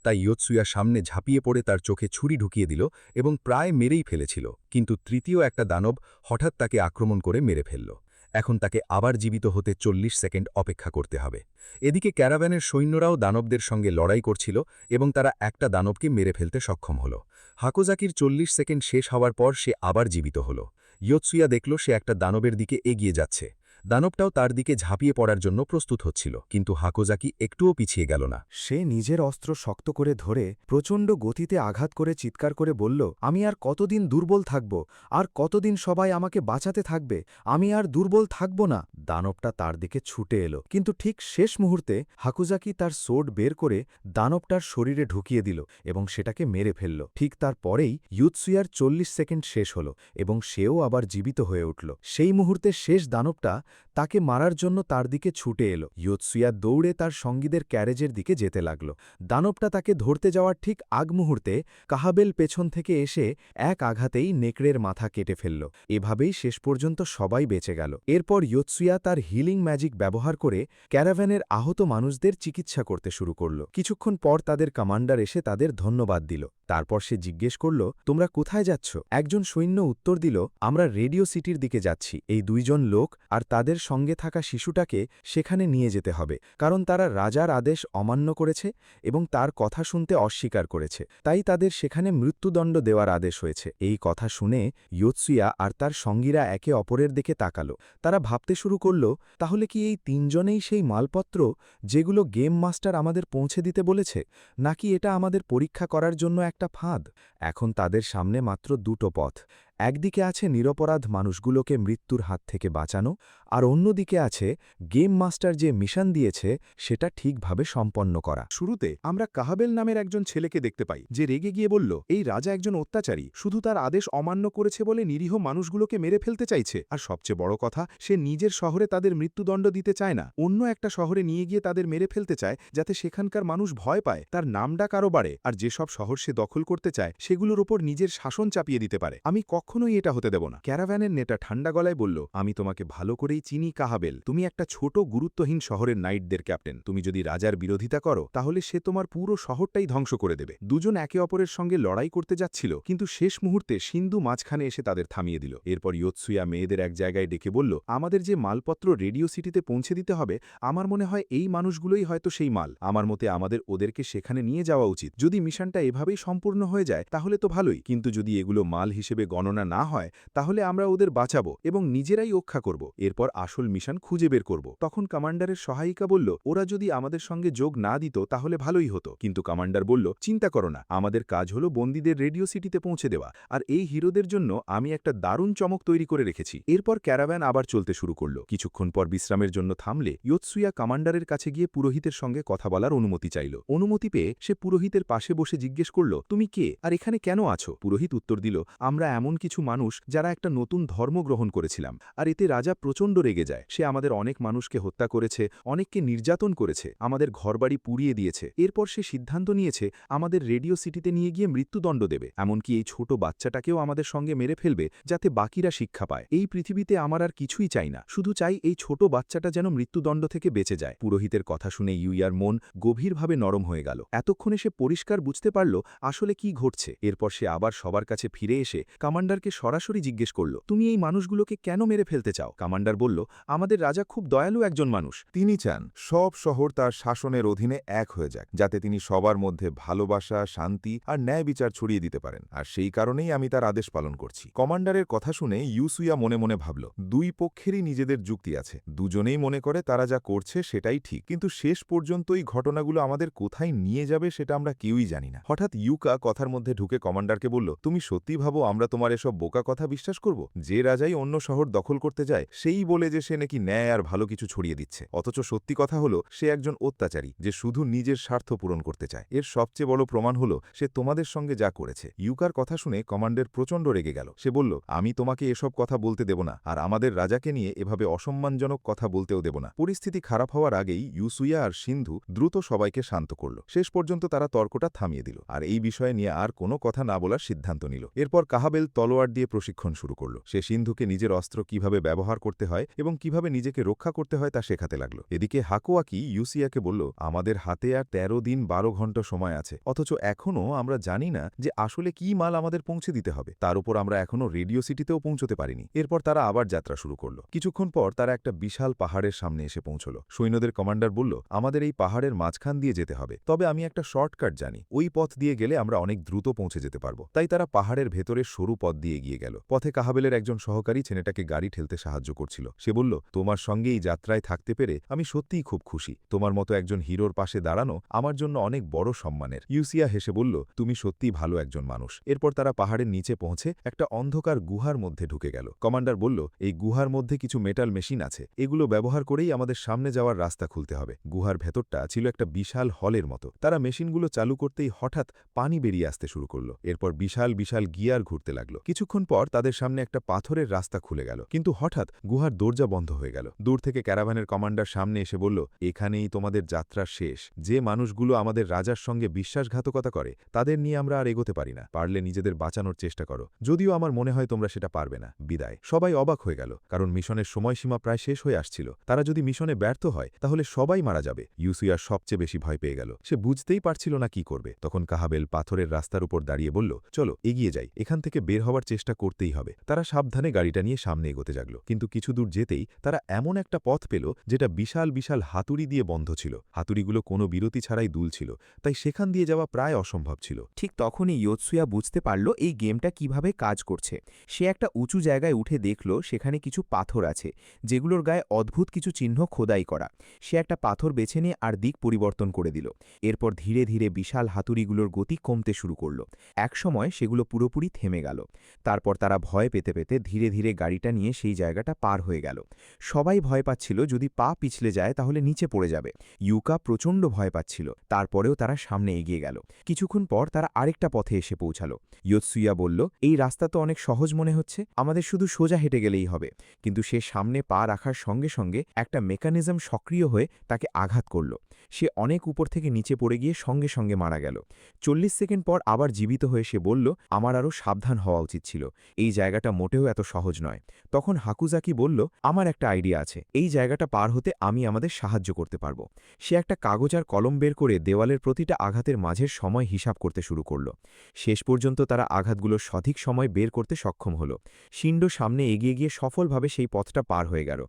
তাই ইয়োতসুয়া সামনে ঝাঁপিয়ে পড়ে তার চোখে ছুরি ঢুকিয়ে দিল এবং প্রায় মেরেই ফেলেছিল। কিন্তু তৃতীয় একটা দানব হঠাৎ তাকে আক্রমণ করে মেরে ফেলল। এখন তাকে আবার জীবিত হতে 40 সেকেন্ড অপেক্ষা করতে হবে। এদিকে ক্যারাভ্যানের সৈন্যরাও দানবদের সঙ্গে লড়াই করছিল এবং তারা একটা দানবকে মেরে ফেলতে সক্ষম হল। হাকুজাকির 40 সেকেন্ড শেষ হওয়ার পর সে আবার জীবিত হল। ইয়োতসুয়া দেখল সে একটা দানবের দিকে এগিয়ে যাচ্ছে। দানবটাও তার দিকে ঝাঁপিয়ে পড়ার জন্য প্রস্তুত হচ্ছিল, কিন্তু হাকুজাকি একটুও পিছিয়ে গেল না। সে নিজের অস্ত্র শক্ত করে ধরে প্রচণ্ড গতিতে আঘাত করে চিৎকার করে বলল, আমি আর কতদিন দুর্বল থাকব? আর কতদিন সবাই আমাকে বাঁচাতে থাকবে? আমি আর দুর্বল থাকব না। দানবটা তার দিকে ছুটে এলো, কিন্তু ঠিক শেষ মুহূর্তে হাকুজাকি তার সোর্ড বের করে দানবটার শরীরে ঢুকিয়ে দিল এবং সেটাকে মেরে ফেলল। ঠিক তার পরেই ইয়োতসুয়ার 40 সেকেন্ড শেষ হল এবং সেও আবার জীবিত হয়ে উঠল। সেই মুহূর্তে শেষ দানবটা তাকে মারার জন্য তার দিকে ছুটে এলো। ইয়োতসুয়া দৌড়ে তার সঙ্গীদের ক্যারেজের দিকে যেতে লাগল। দানবটা তাকে ধরতে যাওয়ার ঠিক আগ মুহূর্তে কাহাবেল পেছন থেকে এসে এক আঘাতেই নেকড়ের মাথা কেটে ফেলল। এভাবেই শেষ পর্যন্ত সবাই বেঁচে গেল। এরপর ইয়োতসুয়া তার হিলিং ম্যাজিক ব্যবহার করে ক্যারাভ্যানের আহত মানুষদের চিকিৎসা করতে শুরু করল। কিছুক্ষণ পর তাদের কমান্ডার এসে তাদের ধন্যবাদ দিল। তারপর সে জিজ্ঞেস করল, তোমরা কোথায় যাচ্ছ? একজন সৈন্য উত্তর দিল, আমরা রেডিও সিটির দিকে যাচ্ছি। এই দুইজন লোক আর তাদের সঙ্গে থাকা শিশুটাকে সেখানে নিয়ে যেতে হবে, কারণ তারা রাজার আদেশ অমান্য করেছে এবং তার কথা শুনতে অস্বীকার করেছে। তাই তাদের সেখানে মৃত্যুদণ্ড দেওয়ার আদেশ হয়েছে। এই কথা শুনে ইয়োতসুয়া আর তার সঙ্গীরা একে অপরের দিকে তাকালো। তারা ভাবতে শুরু করল, তাহলে কি এই তিনজনেই সেই মালপত্র যেগুলো গেম মাস্টার আমাদের পৌঁছে দিতে বলেছে, নাকি এটা আমাদের পরীক্ষা করার জন্য একটা ফাঁদ? এখন তাদের সামনে মাত্র দুটো পথ। একদিকে আছে নিরপরাধ মানুষগুলোকে মৃত্যুর হাত থেকে বাঁচানো, আর অন্যদিকে আছে গেম মাস্টার যে মিশন দিয়েছে সেটা ঠিকভাবে সম্পন্ন করা। শুরুতে আমরা কাহাবেল নামের একজন ছেলেকে দেখতে পাই, যে রেগে গিয়ে বলল, এই রাজা একজন অত্যাচারী, শুধু তার আদেশ অমান্য করেছে বলে নিরীহ মানুষগুলোকে মেরে ফেলতে চাইছে। আর সবচেয়ে বড় কথা, সে নিজের শহরে তাদের মৃত্যুদণ্ড দিতে চায় না, অন্য একটা শহরে নিয়ে গিয়ে তাদের মেরে ফেলতে চায়, যাতে সেখানকার মানুষ ভয় পায়, তার নামডাক আরও বাড়ে, আর যেসব শহর সে দখল করতে চায় সেগুলোর ওপর নিজের শাসন চাপিয়ে দিতে পারে। আমি কখনোই এটা হতে দেব না। ক্যারাভ্যানের নেতা ঠান্ডা গলায় বলল, আমি তোমাকে ভালো করেই চিনি কাহাবেল, তুমি একটা ছোট গুরুত্বহীন শহরের নাইটদের ক্যাপ্টেন। তুমি যদি রাজার বিরোধিতা করো তাহলে সে তোমার পুরো শহরটাই ধ্বংস করে দেবে। দুজন একে অপরের সঙ্গে লড়াই করতে যাচ্ছিল, কিন্তু শেষ মুহূর্তে সিন্ধু মাঝখানে এসে তাদের থামিয়ে দিল। এরপর ইয়োতসুয়া মেয়েদের এক জায়গায় ডেকে বলল, আমাদের যে মালপত্র রেডিও সিটিতে পৌঁছে দিতে হবে, আমার মনে হয় এই মানুষগুলোই হয়তো সেই মাল। আমার মতে আমাদের ওদেরকে সেখানে নিয়ে যাওয়া উচিত। যদি মিশনটা এভাবেই সম্পূর্ণ হয়ে যায় তাহলে তো ভালোই, কিন্তু যদি এগুলো মাল হিসেবে গণনা না হয় তাহলে আমরা ওদের বাঁচাবো এবং নিজেরাই রক্ষা করব। এরপর আসল মিশন খুঁজে বের করব। তখন কমান্ডারের সহায়িকা বলল, ওরা যদি আমাদের সঙ্গে যোগ না দিত তাহলে ভালোই হতো। কিন্তু কমান্ডার বলল, চিন্তা করো না, আমাদের কাজ হলো বন্দীদের রেডিও সিটিতে পৌঁছে দেওয়া, আর এই হিরোদের জন্য আমি একটা দারুণ চমক তৈরি করে রেখেছি। এরপর ক্যারাভ্যান আবার চলতে শুরু করল। কিছুক্ষণ পর বিশ্রামের জন্য থামলে ইয়োতসুয়া কমান্ডারের কাছে গিয়ে পুরোহিতের সঙ্গে কথা বলার অনুমতি চাইল। অনুমতি পেয়ে সে পুরোহিতের পাশে বসে জিজ্ঞেস করল, তুমি কে আর এখানে কেন আছো? পুরোহিত উত্তর দিল, আমরা এমন কিছু মানুষ যারা একটা নতুন ধর্ম গ্রহণ করেছিলাম, আর এতে রাজা প্রচণ্ড রেগে যায়। সে আমাদের অনেক মানুষকে হত্যা করেছে, অনেককে নির্যাতন করেছে, আমাদের ঘরবাড়ি পুড়িয়ে দিয়েছে। এরপর সে সিদ্ধান্ত নিয়েছে আমাদের রেডিও সিটিতে নিয়ে গিয়ে মৃত্যুদণ্ড দেবে, এমনকি এই ছোট বাচ্চাটাকেও আমাদের সঙ্গে মেরে ফেলবে যাতে বাকিরা শিক্ষা পায়। এই পৃথিবীতে আমার আর কিছুই চাই না, শুধু চাই এই ছোট বাচ্চাটা যেন মৃত্যুদণ্ড থেকে বেঁচে যায়। পুরোহিতের কথা শুনে ইউয়ার মন গভীরভাবে নরম হয়ে গেল। এতক্ষণে সে পরিষ্কার বুঝতে পারল আসলে কি ঘটছে। এরপর সে আবার সবার কাছে ফিরে এসে কমান্ডারকে সরাসরি জিজ্ঞেস করল, তুমি এই মানুষগুলোকে কেন মেরে ফেলতে চাও? কমান্ডার বলল, আমাদের রাজা খুব দয়ালু একজন মানুষ। তিনি চান সব শহর তার শাসনের অধীনে এক হয়ে যাক, যাতে তিনি সবার মধ্যে ভালোবাসা, শান্তি আর ন্যায় বিচার ছড়িয়ে দিতে পারেন, আর সেই কারণেই আমি তার আদেশ পালন করছি। কমান্ডারের কথা শুনে ইউসুয়া মনে মনে ভাবল, দুই পক্ষেরই নিজেদের যুক্তি আছে, দুজনেই মনে করে তারা যা করছে সেটাই ঠিক, কিন্তু শেষ পর্যন্ত এই ঘটনাগুলো আমাদের কোথায় নিয়ে যাবে সেটা আমরা কেউই জানি না। হঠাৎ ইউকা কথার মধ্যে ঢুকে কমান্ডারকে বলল, তুমি সত্যি ভাবো আমরা তোমার এসব বোকা কথা বিশ্বাস করব? যে রাজাই অন্য শহর দখল করতে যায় সেই বলে যে সে নাকি ন্যায় আর ভালো কিছু ছড়িয়ে দিচ্ছে, অথচ সত্যি কথা হলো সে একজন অত্যাচারী যে শুধু নিজের স্বার্থ পূরণ করতে চায়। এর সবচেয়ে বড় প্রমাণ হলো সে তোমাদের সঙ্গে যা করেছে। ইউকার কথা শুনে কমান্ডার প্রচণ্ড রেগে গেল। সে বলল, আমি তোমাকে এসব কথা বলতে দেব না, আর আমাদের রাজাকে নিয়ে এভাবে অসম্মানজনক কথা বলতেও দেব না। পরিস্থিতি খারাপ হওয়ার আগেই ইউসুয়া আর সিন্ধু দ্রুত সবাইকে শান্ত করল। শেষ পর্যন্ত তারা তর্কটা থামিয়ে দিল আর এই বিষয়ে নিয়ে আর কোনো কথা না বলার সিদ্ধান্ত নিল। এরপর কাহাবেল তলোয়ার দিয়ে প্রশিক্ষণ শুরু করল। সে সিন্ধুকে নিজের অস্ত্র কিভাবে ব্যবহার করতে হয় এবং কিভাবে নিজেকে রক্ষা করতে হয় তা শেখাতে লাগল। এদিকে হাকোয়াকি ইউসিয়াকে বলল, আমাদের হাতে আর ১৩ দিন ১২ ঘন্টা সময় আছে, অথচ এখনও আমরা জানি না যে আসলে কি মাল আমাদের পৌঁছে দিতে হবে। তার উপর আমরা এখনও রেডিও সিটিতেও পৌঁছতে পারিনি। এরপর তারা আবার যাত্রা শুরু করল। কিছুক্ষণ পর তারা একটা বিশাল পাহাড়ের সামনে এসে পৌঁছল। সৈন্যদের কমান্ডার বলল, আমাদের এই পাহাড়ের মাঝখান দিয়ে যেতে হবে, তবে আমি একটা শর্টকাট জানি, ওই পথ দিয়ে গেলে আমরা অনেক দ্রুত পৌঁছে যেতে পারবো। তাই তারা পাহাড়ের ভেতরে সরু পথ দিয়ে এগিয়ে গেল। পথে কাহাবেলের একজন সহকারী ছেলেটাকে গাড়ি ঠেলতে সাহায্য করছিল। সে বলল, তোমার সঙ্গে এই যাত্রায় থাকতে পেরে আমি সত্যিই খুব খুশি। তোমার মতো একজন হিরোর পাশে দাঁড়ানো আমার জন্য অনেক বড় সম্মানের। ইউসিয়া হেসে বলল, তুমি সত্যিই ভালো একজন মানুষ। এরপর তারা পাহাড়ের নিচে পৌঁছে একটা অন্ধকার গুহার মধ্যে ঢুকে গেল। কমান্ডার বলল, এই গুহার মধ্যে কিছু মেটাল মেশিন আছে, এগুলো ব্যবহার করেই আমাদের সামনে যাওয়ার রাস্তা খুলতে হবে। গুহার ভেতরটা ছিল একটা বিশাল হলের মতো। তারা মেশিনগুলো চালু করতেই হঠাৎ পানি বেরিয়ে আসতে শুরু করলো। এরপর বিশাল বিশাল গিয়ার ঘুরতে লাগলো। কিছুক্ষণ পর তাদের সামনে একটা পাথরের রাস্তা খুলে গেল, কিন্তু হঠাৎ গুহার দরজা বন্ধ হয়ে গেল। দূর থেকে ক্যারাভানের কমান্ডার সামনে এসে বলল, এখানেই তোমাদের যাত্রা শেষ। যে মানুষগুলো আমাদের রাজার সঙ্গে বিশ্বাসঘাতকতা করে তাদের নিয়ে আমরা আর এগোতে পারি না। পারলে নিজেদের বাঁচানোর চেষ্টা করো, যদিও আমার মনে হয় তোমরা সেটা পারবে না। বিদায়। সবাই অবাক হয়ে গেল, কারণ মিশনের সময়সীমা প্রায় শেষ হয়ে আসছিল। তারা যদি মিশনে ব্যর্থ হয় তাহলে সবাই মারা যাবে। ইউসুয়া সবচেয়ে বেশি ভয় পেয়ে গেল। সে বুঝতেই পারছিল না কি করবে। তখন কাহাবেল পাথরের রাস্তার উপর দাঁড়িয়ে বলল, চলো এগিয়ে যাই, এখান থেকে বের হওয়ার চেষ্টা করতেই হবে। তারা সাবধানে গাড়িটা নিয়ে সামনে এগোতে লাগলো, কিন্তু কিছু দূর যেতেই তারা এমন একটা পথ পেল যেটা বিশাল বিশাল হাতুড়ি দিয়ে বন্ধ ছিল। হাতুড়িগুলো কোনো বিরতি ছাড়াই দুলছিল, তাই সেখান দিয়ে যাওয়া প্রায় অসম্ভব ছিল। ঠিক তখনই ইয়োতসুয়া বুঝতে পারল এই গেমটা কিভাবে কাজ করছে। সে একটা উঁচু জায়গায় উঠে দেখল সেখানে কিছু পাথর আছে, যেগুলোর গায়ে অদ্ভুত কিছু চিহ্ন খোদাই করা। সে একটা পাথর বেছে নিয়ে আর দিক পরিবর্তন করে দিল। এরপর ধীরে ধীরে বিশাল হাতুড়িগুলোর গতি কমতে শুরু করল। একসময় সেগুলো পুরোপুরি থেমে গেল। তারপর তারা ভয় পেতে পেতে ধীরে ধীরে গাড়িটা নিয়ে সেই জায়গাটা পার হয়ে গেল। সবাই ভয় পাচ্ছিল যদি পা পিছলে যায় তাহলে নিচে পড়ে যাবে। ইউকা প্রচণ্ড ভয় পাচ্ছিল। তারপরেও তারা সামনে এগিয়ে গেল। কিছুক্ষণ পর তারা আরেকটা পথে এসে পৌঁছালো। ইয়োতসুয়া বলল, এই রাস্তা তো অনেক সহজ মনে হচ্ছে, আমাদের শুধু সোজা হেঁটে গেলেই হবে। কিন্তু সে সামনে পা রাখার সঙ্গে সঙ্গে একটা মেকানিজম সক্রিয় হয়ে তাকে আঘাত করল। সে অনেক উপর থেকে নিচে পড়ে গিয়ে সঙ্গে সঙ্গে মারা গেল। ৪০ সেকেন্ড পর আবার জীবিত হয়ে সে বলল, আমার আরও সাবধান হওয়া উচিত ছিল, এই জায়গাটা মোটেও এত সহজ নয়। তখন হাকুজাকি বলল, আমার একটা আইডিয়া আছে, এই জায়গাটা পার হতে আমি আমাদের সাহায্য করতে পারবো। সে একটা কাগজ আর কলম বের করে দেওয়ালের প্রতিটা আঘাতের মাঝের সময় হিসাব করতে শুরু করল। শেষ পর্যন্ত তারা আঘাতগুলোর সঠিক সময় বের করতে সক্ষম হল। শিন্ডো সামনে এগিয়ে গিয়ে সফলভাবে সেই পথটা পার হয়ে গেল।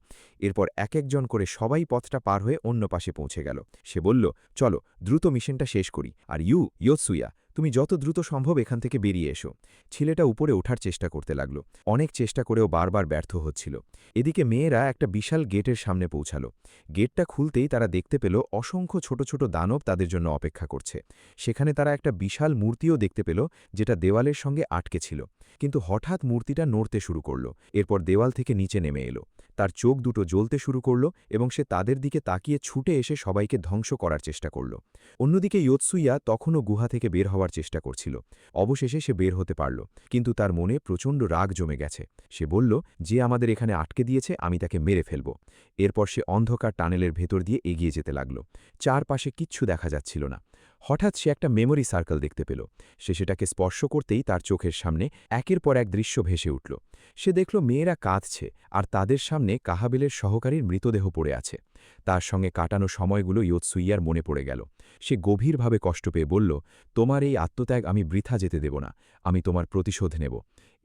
এরপর এক একজন করে সবাই পথটা পার হয়ে অন্য পাশে পৌঁছে গেল। সে বলল, চলো দ্রুত মিশনটা শেষ করি। আর ইয়োতসুয়া, তুমি যত দ্রুত সম্ভব এখান থেকে বেরিয়ে এসো। ছেলেটা উপরে ওঠার চেষ্টা করতে লাগল। অনেক চেষ্টা করেও বারবার ব্যর্থ হচ্ছিল। এদিকে মেয়েরা একটা বিশাল গেটের সামনে পৌঁছালো। গেটটা খুলতেই তারা দেখতে পেল অসংখ্য ছোট ছোট দানব তাদের জন্য অপেক্ষা করছে। সেখানে তারা একটা বিশাল মূর্তিও দেখতে পেল, যেটা দেওয়ালের সঙ্গে আটকে ছিল। কিন্তু হঠাৎ মূর্তিটা নড়তে শুরু করল। এরপর দেওয়াল থেকে নিচে নেমে এলো। তার চোখ দুটো জ্বলতে শুরু করল এবং সে তাদের দিকে তাকিয়ে ছুটে এসে সবাইকে ধ্বংস করার চেষ্টা করল। অন্যদিকে ইয়োতসুইয়া তখনও গুহা থেকে বের হওয়ার চেষ্টা করছিল। অবশেষে সে বের হতে পারল, কিন্তু তার মনে প্রচণ্ড রাগ জমে গেছে। সে বলল, যে আমাদের এখানে আটকে দিয়েছে আমি তাকে মেরে ফেলব। এরপর সে অন্ধকার টানেলের ভেতর দিয়ে এগিয়ে যেতে লাগল। চারপাশে কিচ্ছু দেখা যাচ্ছিল না। হঠাৎ সে একটা মেমোরি সার্কেল দেখতে পেল। সে সেটাকে স্পর্শ করতেই তার চোখের সামনে একের পর এক দৃশ্য ভেসে উঠল। সে দেখল মেয়েরা কাঁদছে, আর তাদের সামনে কাহাবেলের সহকারীর মৃতদেহ পড়ে আছে। তার সঙ্গে কাটানো সময়গুলো ইয়োতসুইয়ার মনে পড়ে গেল। সে গভীরভাবে কষ্ট পেয়ে বলল, তোমার এই আত্মত্যাগ আমি বৃথা যেতে দেব না। আমি তোমার প্রতিশোধ নেব।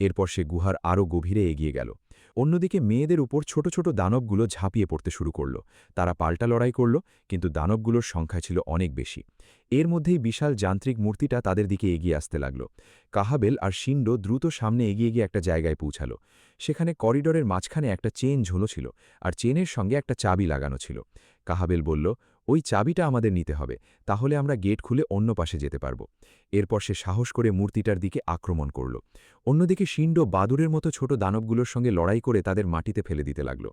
এরপর সে গুহার আরও গভীরে এগিয়ে গেল। অন্যদিকে মেয়েদের উপর ছোট ছোট দানবগুলো ঝাঁপিয়ে পড়তে শুরু করল। তারা পাল্টা লড়াই করল, কিন্তু দানবগুলোর সংখ্যা ছিল অনেক বেশি। এর মধ্যেই বিশাল যান্ত্রিক মূর্তিটা তাদের দিকে এগিয়ে আসতে লাগল। কাহাবেল আর শিন্ডো দ্রুত সামনে এগিয়ে গিয়ে একটা জায়গায় পৌঁছাল। সেখানে করিডোরের মাঝখানে একটা চেন ঝুলো ছিল, আর চেনের সঙ্গে একটা চাবি লাগানো ছিল। কাহাবেল বলল, ওই চাবিটা আমাদের নিতে হবে, তাহলে আমরা গেট খুলে অন্য পাশে যেতে পারব। এরপর সে সাহস করে মূর্তিটার দিকে আক্রমণ করল। অন্যদিকে শিন্ডো বাদুরের মতো ছোট দানবগুলোর সঙ্গে লড়াই করে তাদের মাটিতে ফেলে দিতে লাগল।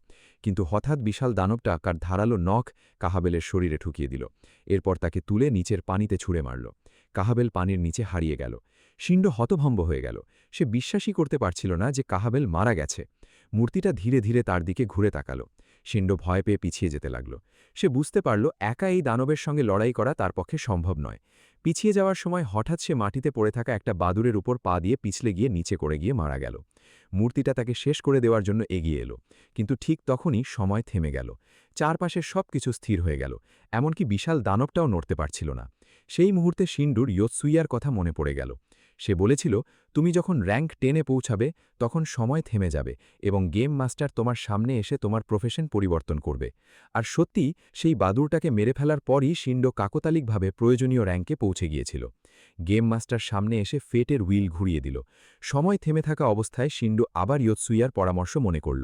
কিন্তু হঠাৎ বিশাল দানবটা কার ধারালো নখ কাহাবেলের শরীরে ঠুকিয়ে দিল। এরপর তাকে তুলে নিচের পানিতে ছুঁড়ে মারল। কাহাবেল পানির নিচে হারিয়ে গেল। শিন্ডো হতভম্ব হয়ে গেল। সে বিশ্বাসই করতে পারছিল না যে কাহাবেল মারা গেছে। মূর্তিটা ধীরে ধীরে তার দিকে ঘুরে তাকাল। শিন্ডো ভয় পেয়ে পিছিয়ে যেতে লাগল। সে বুঝতে পারল একা এই দানবের সঙ্গে লড়াই করা তার পক্ষে সম্ভব নয়। পিছিয়ে যাওয়ার সময় হঠাৎ সে মাটিতে পড়ে থাকা একটা বাদুরের উপর পা দিয়ে পিছলে গিয়ে নিচে করে গিয়ে মারা গেল। মূর্তিটা তাকে শেষ করে দেওয়ার জন্য এগিয়ে এলো, কিন্তু ঠিক তখনই সময় থেমে গেল। চারপাশের সবকিছু স্থির হয়ে গেল, এমনকি বিশাল দানবটাও নড়তে পারছিল না। সেই মুহূর্তে শিন্ডুর ইয়োতসুইয়ার কথা মনে পড়ে গেল। সে বলেছিল, তুমি যখন র্যাঙ্ক 10-এ পৌঁছাবে তখন সময় থেমে যাবে এবং গেম মাস্টার তোমার সামনে এসে তোমার প্রফেশন পরিবর্তন করবে। আর সত্যি সেই বাদুরটাকে মেরে ফেলার পরই শিন্ডো কাকতালিকভাবে প্রয়োজনীয় র্যাঙ্কে পৌঁছে গিয়েছিল। গেম মাস্টার সামনে এসে ফেটের হুইল ঘুরিয়ে দিল। সময় থেমে থাকা অবস্থায় শিন্ডো আবার ইয়োতসুইয়ার পরামর্শ মনে করল।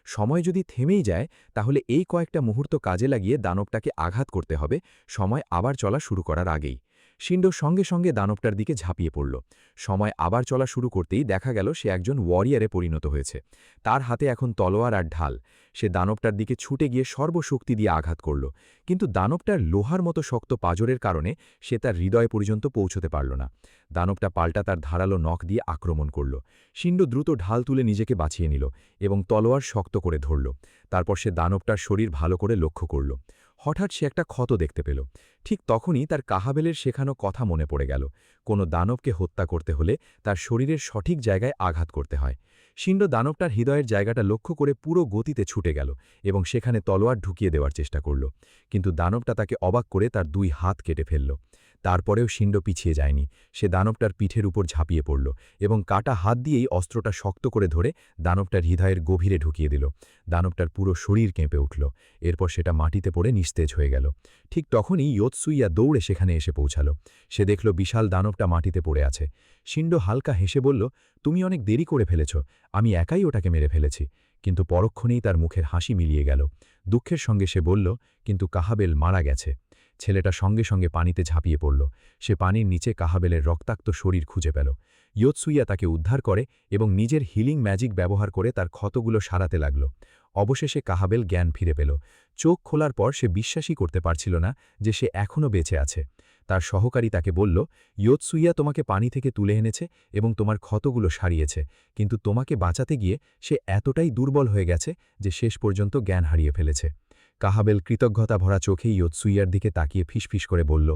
সময় যদি থেমেই যায় তাহলে এই কয়েকটা মুহূর্ত কাজে লাগিয়ে দানবটাকে আঘাত করতে হবে, সময় আবার চলা শুরু করার আগেই। শিন্ডো সঙ্গে সঙ্গে দানবটার দিকে ঝাঁপিয়ে পড়ল। সময় আবার চলা শুরু করতেই দেখা গেল সে একজন ওয়ারিয়ারে পরিণত হয়েছে। তার হাতে এখন তলোয়ার আর ঢাল। সে দানবটার দিকে ছুটে গিয়ে সর্বশক্তি দিয়ে আঘাত করল, কিন্তু দানবটার লোহার মতো শক্ত পাঁজরের কারণে সে তার হৃদয় পর্যন্ত পৌঁছতে পারল না। দানবটা পাল্টা তার ধারালো নখ দিয়ে আক্রমণ করল। শিন্ডো দ্রুত ঢাল তুলে নিজেকে বাঁচিয়ে নিল এবং তলোয়ার শক্ত করে ধরল। তারপর সে দানবটার শরীর ভালো করে লক্ষ্য করল। হঠাৎ সে একটা ক্ষত দেখতে পেল। ঠিক তখনই তার কাহাবেলের শেখানো কথা মনে পড়ে গেল, কোনো দানবকে হত্যা করতে হলে তার শরীরের সঠিক জায়গায় আঘাত করতে হয়। শিন্ডো দানবটার হৃদয়ের জায়গাটা লক্ষ্য করে পুরো গতিতে ছুটে গেল এবং সেখানে তলোয়ার ঢুকিয়ে দেওয়ার চেষ্টা করল, কিন্তু দানবটা তাকে অবাক করে তার 2 হাত কেটে ফেলল। তারপরেও শিন্ডো পিছিয়ে যায়নি। সে দানবটার পিঠের উপর ঝাঁপিয়ে পড়ল এবং কাটা হাত দিয়েই অস্ত্রটা শক্ত করে ধরে দানবটার হৃদয়ের গভীরে ঢুকিয়ে দিল। দানবটার পুরো শরীর কেঁপে উঠল। এরপর সেটা মাটিতে পড়ে নিস্তেজ হয়ে গেল। ঠিক তখনই ইয়োতসুইয়া দৌড়ে সেখানে এসে পৌঁছাল। সে দেখল বিশাল দানবটা মাটিতে পড়ে আছে। শিন্ডো হালকা হেসে বলল, তুমি অনেক দেরি করে ফেলেছ, আমি একাই ওটাকে মেরে ফেলেছি। কিন্তু পরক্ষণেই তার মুখের হাসি মিলিয়ে গেল। দুঃখের সঙ্গে সে বলল, কিন্তু কাহাবেল মারা গেছে। ছেলেটা সঙ্গে সঙ্গে পানিতে ঝাঁপিয়ে পড়ল। সে পানির নিচে কাহাবেলের রক্তাক্ত শরীর খুঁজে পেল। ইয়োতসুইয়া তাকে উদ্ধার করে এবং নিজের হিলিং ম্যাজিক ব্যবহার করে তার ক্ষতগুলো সারাতে লাগল। অবশেষে কাহাবেল জ্ঞান ফিরে পেল। চোখ খোলার পর সে বিশ্বাসই করতে পারছিল না যে সে এখনও বেঁচে আছে। তার সহকারী তাকে বলল, ইয়োতসুইয়া তোমাকে পানি থেকে তুলে এনেছে এবং তোমার ক্ষতগুলো সারিয়েছে, কিন্তু তোমাকে বাঁচাতে গিয়ে সে এতটাই দুর্বল হয়ে গেছে যে শেষ পর্যন্ত জ্ঞান হারিয়ে ফেলেছে। কাহাবেল কৃতজ্ঞতা ভরা চোখে ইয়োতসুইয়ার দিকে তাকিয়ে ফিসফিস করে বলল,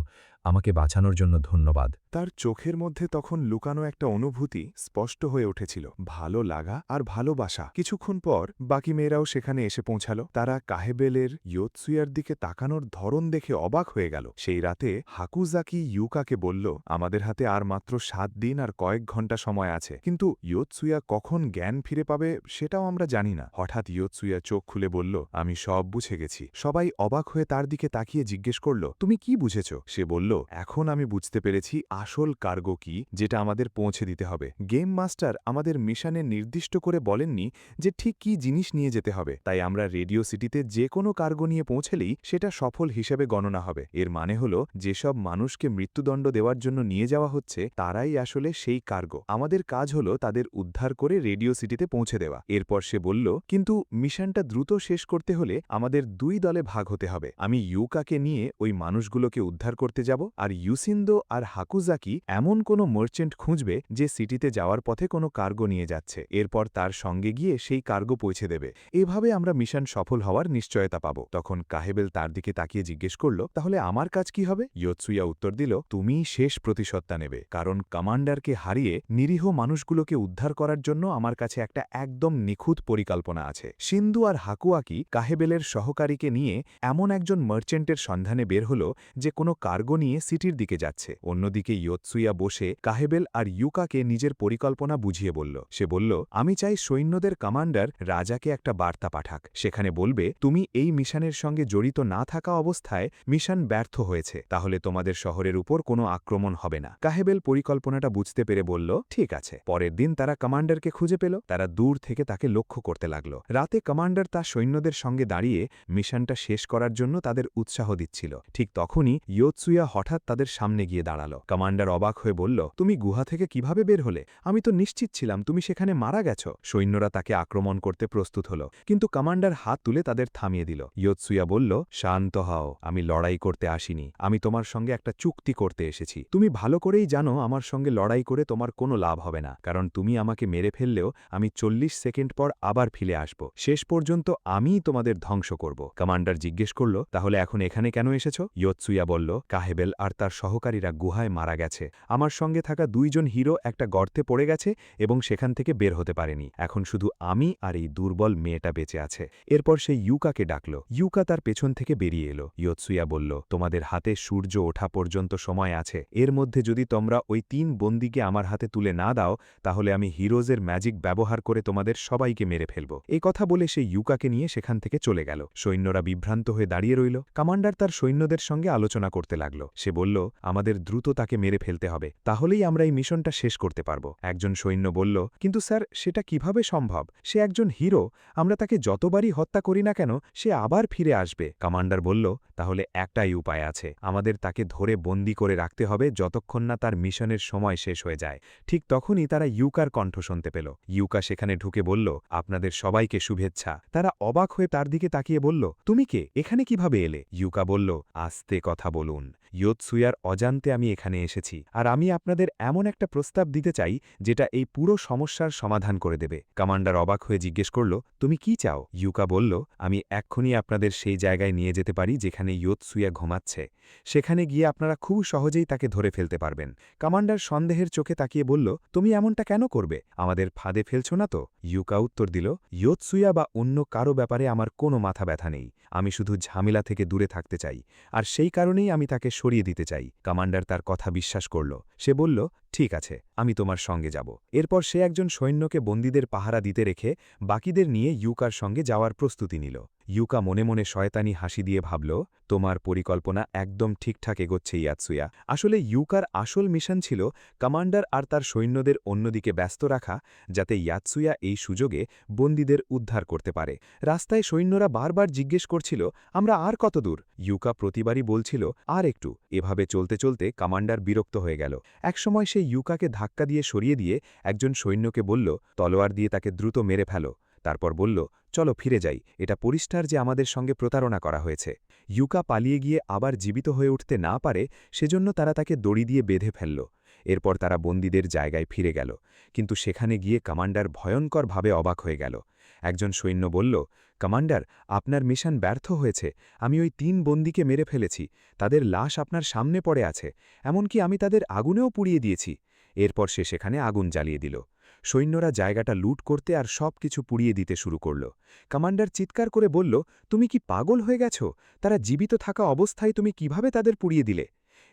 আমাকে বাঁচানোর জন্য ধন্যবাদ। তার চোখের মধ্যে তখন লুকানো একটা অনুভূতি স্পষ্ট হয়ে উঠেছিল, ভালো লাগা আর ভালোবাসা। কিছুক্ষণ পর বাকি মেয়েরাও সেখানে এসে পৌঁছাল। তারা কাহেবেলের ইয়োতসুইয়ার দিকে তাকানোর ধরন দেখে অবাক হয়ে গেল। সেই রাতে হাকুজাকি ইউকাকে বলল, আমাদের হাতে আর মাত্র 7 দিন আর কয়েক ঘন্টা সময় আছে, কিন্তু ইয়োতসুইয়া কখন জ্ঞান ফিরে পাবে সেটাও আমরা জানি না। হঠাৎ ইয়োতসুইয়া চোখ খুলে বলল, আমি সব বুঝে গেছি। সবাই অবাক হয়ে তার দিকে তাকিয়ে জিজ্ঞেস করল, তুমি কি বুঝেছ? সে বলল, বলল, এখন আমি বুঝতে পেরেছি আসল কার্গো কি, যেটা আমাদের পৌঁছে দিতে হবে। গেম মাস্টার আমাদের মিশনে নির্দিষ্ট করে বলেননি যে ঠিক কী জিনিস নিয়ে যেতে হবে, তাই আমরা রেডিও সিটিতে যে কোনো কার্গো নিয়ে পৌঁছলেই সেটা সফল হিসেবে গণনা হবে। এর মানে হল, যেসব মানুষকে মৃত্যুদণ্ড দেওয়ার জন্য নিয়ে যাওয়া হচ্ছে তারাই আসলে সেই কার্গো। আমাদের কাজ হলো তাদের উদ্ধার করে রেডিও সিটিতে পৌঁছে দেওয়া। এরপর সে বলল, কিন্তু মিশনটা দ্রুত শেষ করতে হলে আমাদের 2 দলে ভাগ হতে হবে। আমি ইউকাকে নিয়ে ওই মানুষগুলোকে উদ্ধার করতে যাব, আর ইউসিন্দো আর হাকুজাকি এমন কোনো মার্চেন্ট খুঁজবে যে সিটিতে যাওয়ার পথে কোনো কার্গো নিয়ে যাচ্ছে। এরপর তার সঙ্গে গিয়ে সেই কার্গো পৌঁছে দেবে। এভাবে আমরা মিশন সফল হওয়ার নিশ্চয়তা পাব। তখন কাহেবেল তার দিকে তাকিয়ে জিজ্ঞেস করল, তাহলে আমার কাজ কি হবে? ইয়োৎসুয়া উত্তর দিল, তুমি শেষ প্রতিশোধটা নেবে, কারণ কমান্ডারকে হারিয়ে নিরীহ মানুষগুলোকে উদ্ধার করার জন্য আমার কাছে একটা একদম নিখুঁত পরিকল্পনা আছে। সিন্ধু আর হাকুয়াকি কাহেবেলের সহকারীকে নিয়ে এমন একজন মার্চেন্টের সন্ধানে বের হল যে কোনো কার্গো নিয়ে সিটির দিকে যাচ্ছে। অন্যদিকে ইয়োৎসুয়া বসে কাহেবেল আর ইউকাকে নিজের পরিকল্পনা বুঝিয়ে বলল। সে বলল, আমি চাই সৈন্যদের কমান্ডার রাজাকে একটা বার্তা পাঠাক। সেখানে বলবে, তুমি এই মিশনের সঙ্গে জড়িত না থাকা অবস্থায় মিশন ব্যর্থ হয়েছে, তাহলে তোমাদের শহরের উপর কোনো আক্রমণ হবে না। কাহেবেল পরিকল্পনাটা বুঝতে পেরে বলল, ঠিক আছে। পরের দিন তারা কমান্ডারকে খুঁজে পেল। তারা দূর থেকে তাকে লক্ষ্য করতে লাগল। রাতে কমান্ডার তার সৈন্যদের সঙ্গে দাঁড়িয়ে মিশনটা শেষ করার জন্য তাদের উৎসাহ দিচ্ছিল। ঠিক তখনই ইয়োৎসুয়া হঠাৎ তাদের সামনে গিয়ে দাঁড়াল। কমান্ডার অবাক হয়ে বলল, তুমি গুহা থেকে কিভাবে বের হলে? আমি তো নিশ্চিত ছিলাম তুমি সেখানে মারা গেছ। সৈন্যরা তাকে আক্রমণ করতে প্রস্তুত হল, কিন্তু কমান্ডার হাত তুলে তাদের থামিয়ে দিল। ইয়োৎসুয়া বলল, শান্ত হও, আমি লড়াই করতে আসিনি, আমি তোমার সঙ্গে একটা চুক্তি করতে এসেছি। তুমি ভালো করেই জানো আমার সঙ্গে লড়াই করে তোমার কোনো লাভ হবে না, কারণ তুমি আমাকে মেরে ফেললেও আমি 40 সেকেন্ড পর আবার ফিরে আসব। শেষ পর্যন্ত আমিই তোমাদের ধ্বংস করব। কমান্ডার জিজ্ঞেস করল, তাহলে এখন এখানে কেন এসেছ? ইয়োৎসুয়া বলল, কাহেবেল আর তার সহকারীরা গুহায় মারা গেছে। আমার সঙ্গে থাকা 2 জন হিরো একটা গর্তে পড়ে গেছে এবং সেখান থেকে বের হতে পারেনি। এখন শুধু আমি আর এই দুর্বল মেয়েটা বেঁচে আছে। এরপর সে ইউকাকে ডাকল। ইউকা তার পেছন থেকে বেরিয়ে এলো। ইয়োৎসুয়া বলল, তোমাদের হাতে সূর্য ওঠা পর্যন্ত সময় আছে। এর মধ্যে যদি তোমরা ওই 3 বন্দীকে আমার হাতে তুলে না দাও, তাহলে আমি হিরোজের ম্যাজিক ব্যবহার করে তোমাদের সবাইকে মেরে ফেলব। এই কথা বলে সে ইউকাকে নিয়ে সেখান থেকে চলে গেল। সৈন্যরা বিভ্রান্ত হয়ে দাঁড়িয়ে রইল। কমান্ডার তার সৈন্যদের সঙ্গে আলোচনা করতে লাগল। সে বলল, আমাদের দ্রুত তাকে মেরে ফেলতে হবে, তাহলেই আমরা এই মিশনটা শেষ করতে পারব। একজন সৈন্য বলল, কিন্তু স্যার, সেটা কিভাবে সম্ভব? সে একজন হিরো, আমরা তাকে যতবারই হত্যা করি না কেন সে আবার ফিরে আসবে। কমান্ডার বলল, তাহলে একটাই উপায় আছে, আমাদের তাকে ধরে বন্দী করে রাখতে হবে যতক্ষণ না তার মিশনের সময় শেষ হয়ে যায়। ঠিক তখনই তারা ইউকার কণ্ঠ শুনতে পেল। ইউকা সেখানে ঢুকে বলল, আপনাদের সবাইকে শুভেচ্ছা। তারা অবাক হয়ে তার দিকে তাকিয়ে বলল, তুমি কে? এখানে কিভাবে এলে? ইউকা বলল, আস্তে কথা বলুন। ইয়োৎসুয়ার অজান্তে আমি এখানে এসেছি, আর আমি আপনাদের এমন একটা প্রস্তাব দিতে চাই যেটা এই পুরো সমস্যার সমাধান করে দেবে। কমান্ডার অবাক হয়ে জিজ্ঞেস করল, তুমি কি চাও? ইউকা বলল, আমি এক্ষুনি আপনাদের সেই জায়গায় নিয়ে যেতে পারি যেখানে ইয়োৎসুয়া ঘুমাচ্ছে। সেখানে গিয়ে আপনারা খুব সহজেই তাকে ধরে ফেলতে পারবেন। কমান্ডার সন্দেহের চোখে তাকিয়ে বলল, তুমি এমনটা কেন করবে? আমাদের ফাঁদে ফেলছ না তো? ইউকা উত্তর দিল, ইয়োৎসুয়া বা অন্য কারো ব্যাপারে আমার কোনো মাথা ব্যথা নেই, আমি শুধু ঝামেলা থেকে দূরে থাকতে চাই, আর সেই কারণেই আমি তাকে সরিয়ে দিতে চাই। কমান্ডার তার কথা বিশ্বাস করল। সে বলল, ঠিক আছে, আমি তোমার সঙ্গে যাব। এরপর সে একজন সৈন্যকে বন্দীদের পাহারা দিতে রেখে বাকিদের নিয়ে ইউকার সঙ্গে যাওয়ার প্রস্তুতি নিল। ইউকা মনে মনে শয়তানি হাসি দিয়ে ভাবল, তোমার পরিকল্পনা একদম ঠিকঠাক এগোচ্ছে ইয়াৎসুয়া। আসলে ইউকার আসল মিশন ছিল কমান্ডার আর তার সৈন্যদের অন্যদিকে ব্যস্ত রাখা, যাতে ইয়াৎসুয়া এই সুযোগে বন্দীদের উদ্ধার করতে পারে। রাস্তায় সৈন্যরা বারবার জিজ্ঞেস করছিল, আমরা আর কত দূর? ইউকা প্রতিবারই বলছিল, আর একটু। এভাবে চলতে চলতে কমান্ডার বিরক্ত হয়ে গেল। একসময় সে ইউকাকে ধাক্কা দিয়ে সরিয়ে দিয়ে একজন সৈন্যকে বলল, তলোয়ার দিয়ে তাকে দ্রুত মেরে ফেলো। তারপর বলল, চলো ফিরে যাই, এটা পরিষ্কার যে আমাদের সঙ্গে প্রতারণা করা হয়েছে। ইউকা পালিয়ে গিয়ে আবার জীবিত হয়ে উঠতে না পারে, সেজন্য তারা তাকে দড়ি দিয়ে বেঁধে ফেলল। এরপর তারা বন্দীদের জায়গায় ফিরে গেল, কিন্তু সেখানে গিয়ে কমান্ডার ভয়ঙ্করভাবে অবাক হয়ে গেল। একজন সৈন্য বলল, কমান্ডার, আপনার মিশন ব্যর্থ হয়েছে। আমি ওই 3 বন্দীকে মেরে ফেলেছি, তাদের লাশ আপনার সামনে পড়ে আছে, এমনকি আমি তাদের আগুনেও পুড়িয়ে দিয়েছি। এরপর সে সেখানে আগুন জ্বালিয়ে দিল। সৈন্যরা জায়গাটা লুট করতে আর সব কিছু পুড়িয়ে দিতে শুরু করল। কমান্ডার চিৎকার করে বলল, তুমি কি পাগল হয়ে গেছ? তারা জীবিত থাকা অবস্থায় তুমি কিভাবে তাদের পুড়িয়ে দিলে?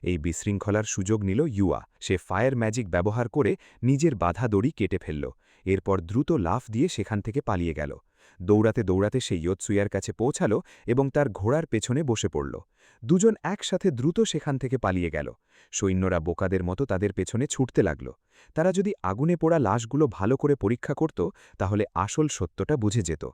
এই বিশৃঙ্খলার সুযোগ নিল ইউয়া। সে ফায়ার ম্যাজিক ব্যবহার করে নিজের বাধা দড়ি কেটে ফেলল। এরপর দ্রুত লাফ দিয়ে সেখান থেকে পালিয়ে গেল। দৌড়াতে দৌড়াতে সে ইয়োতসুয়ার কাছে পৌঁছাল এবং তার ঘোড়ার পেছনে বসে পড়ল। দুজন একসাথে দ্রুত সেখান থেকে পালিয়ে গেল। সৈন্যরা বোকাদের মতো তাদের পেছনে ছুটতে লাগল। তারা যদি আগুনে পোড়া লাশগুলো ভালো করে পরীক্ষা করত তাহলে আসল সত্যটা বুঝে যেত,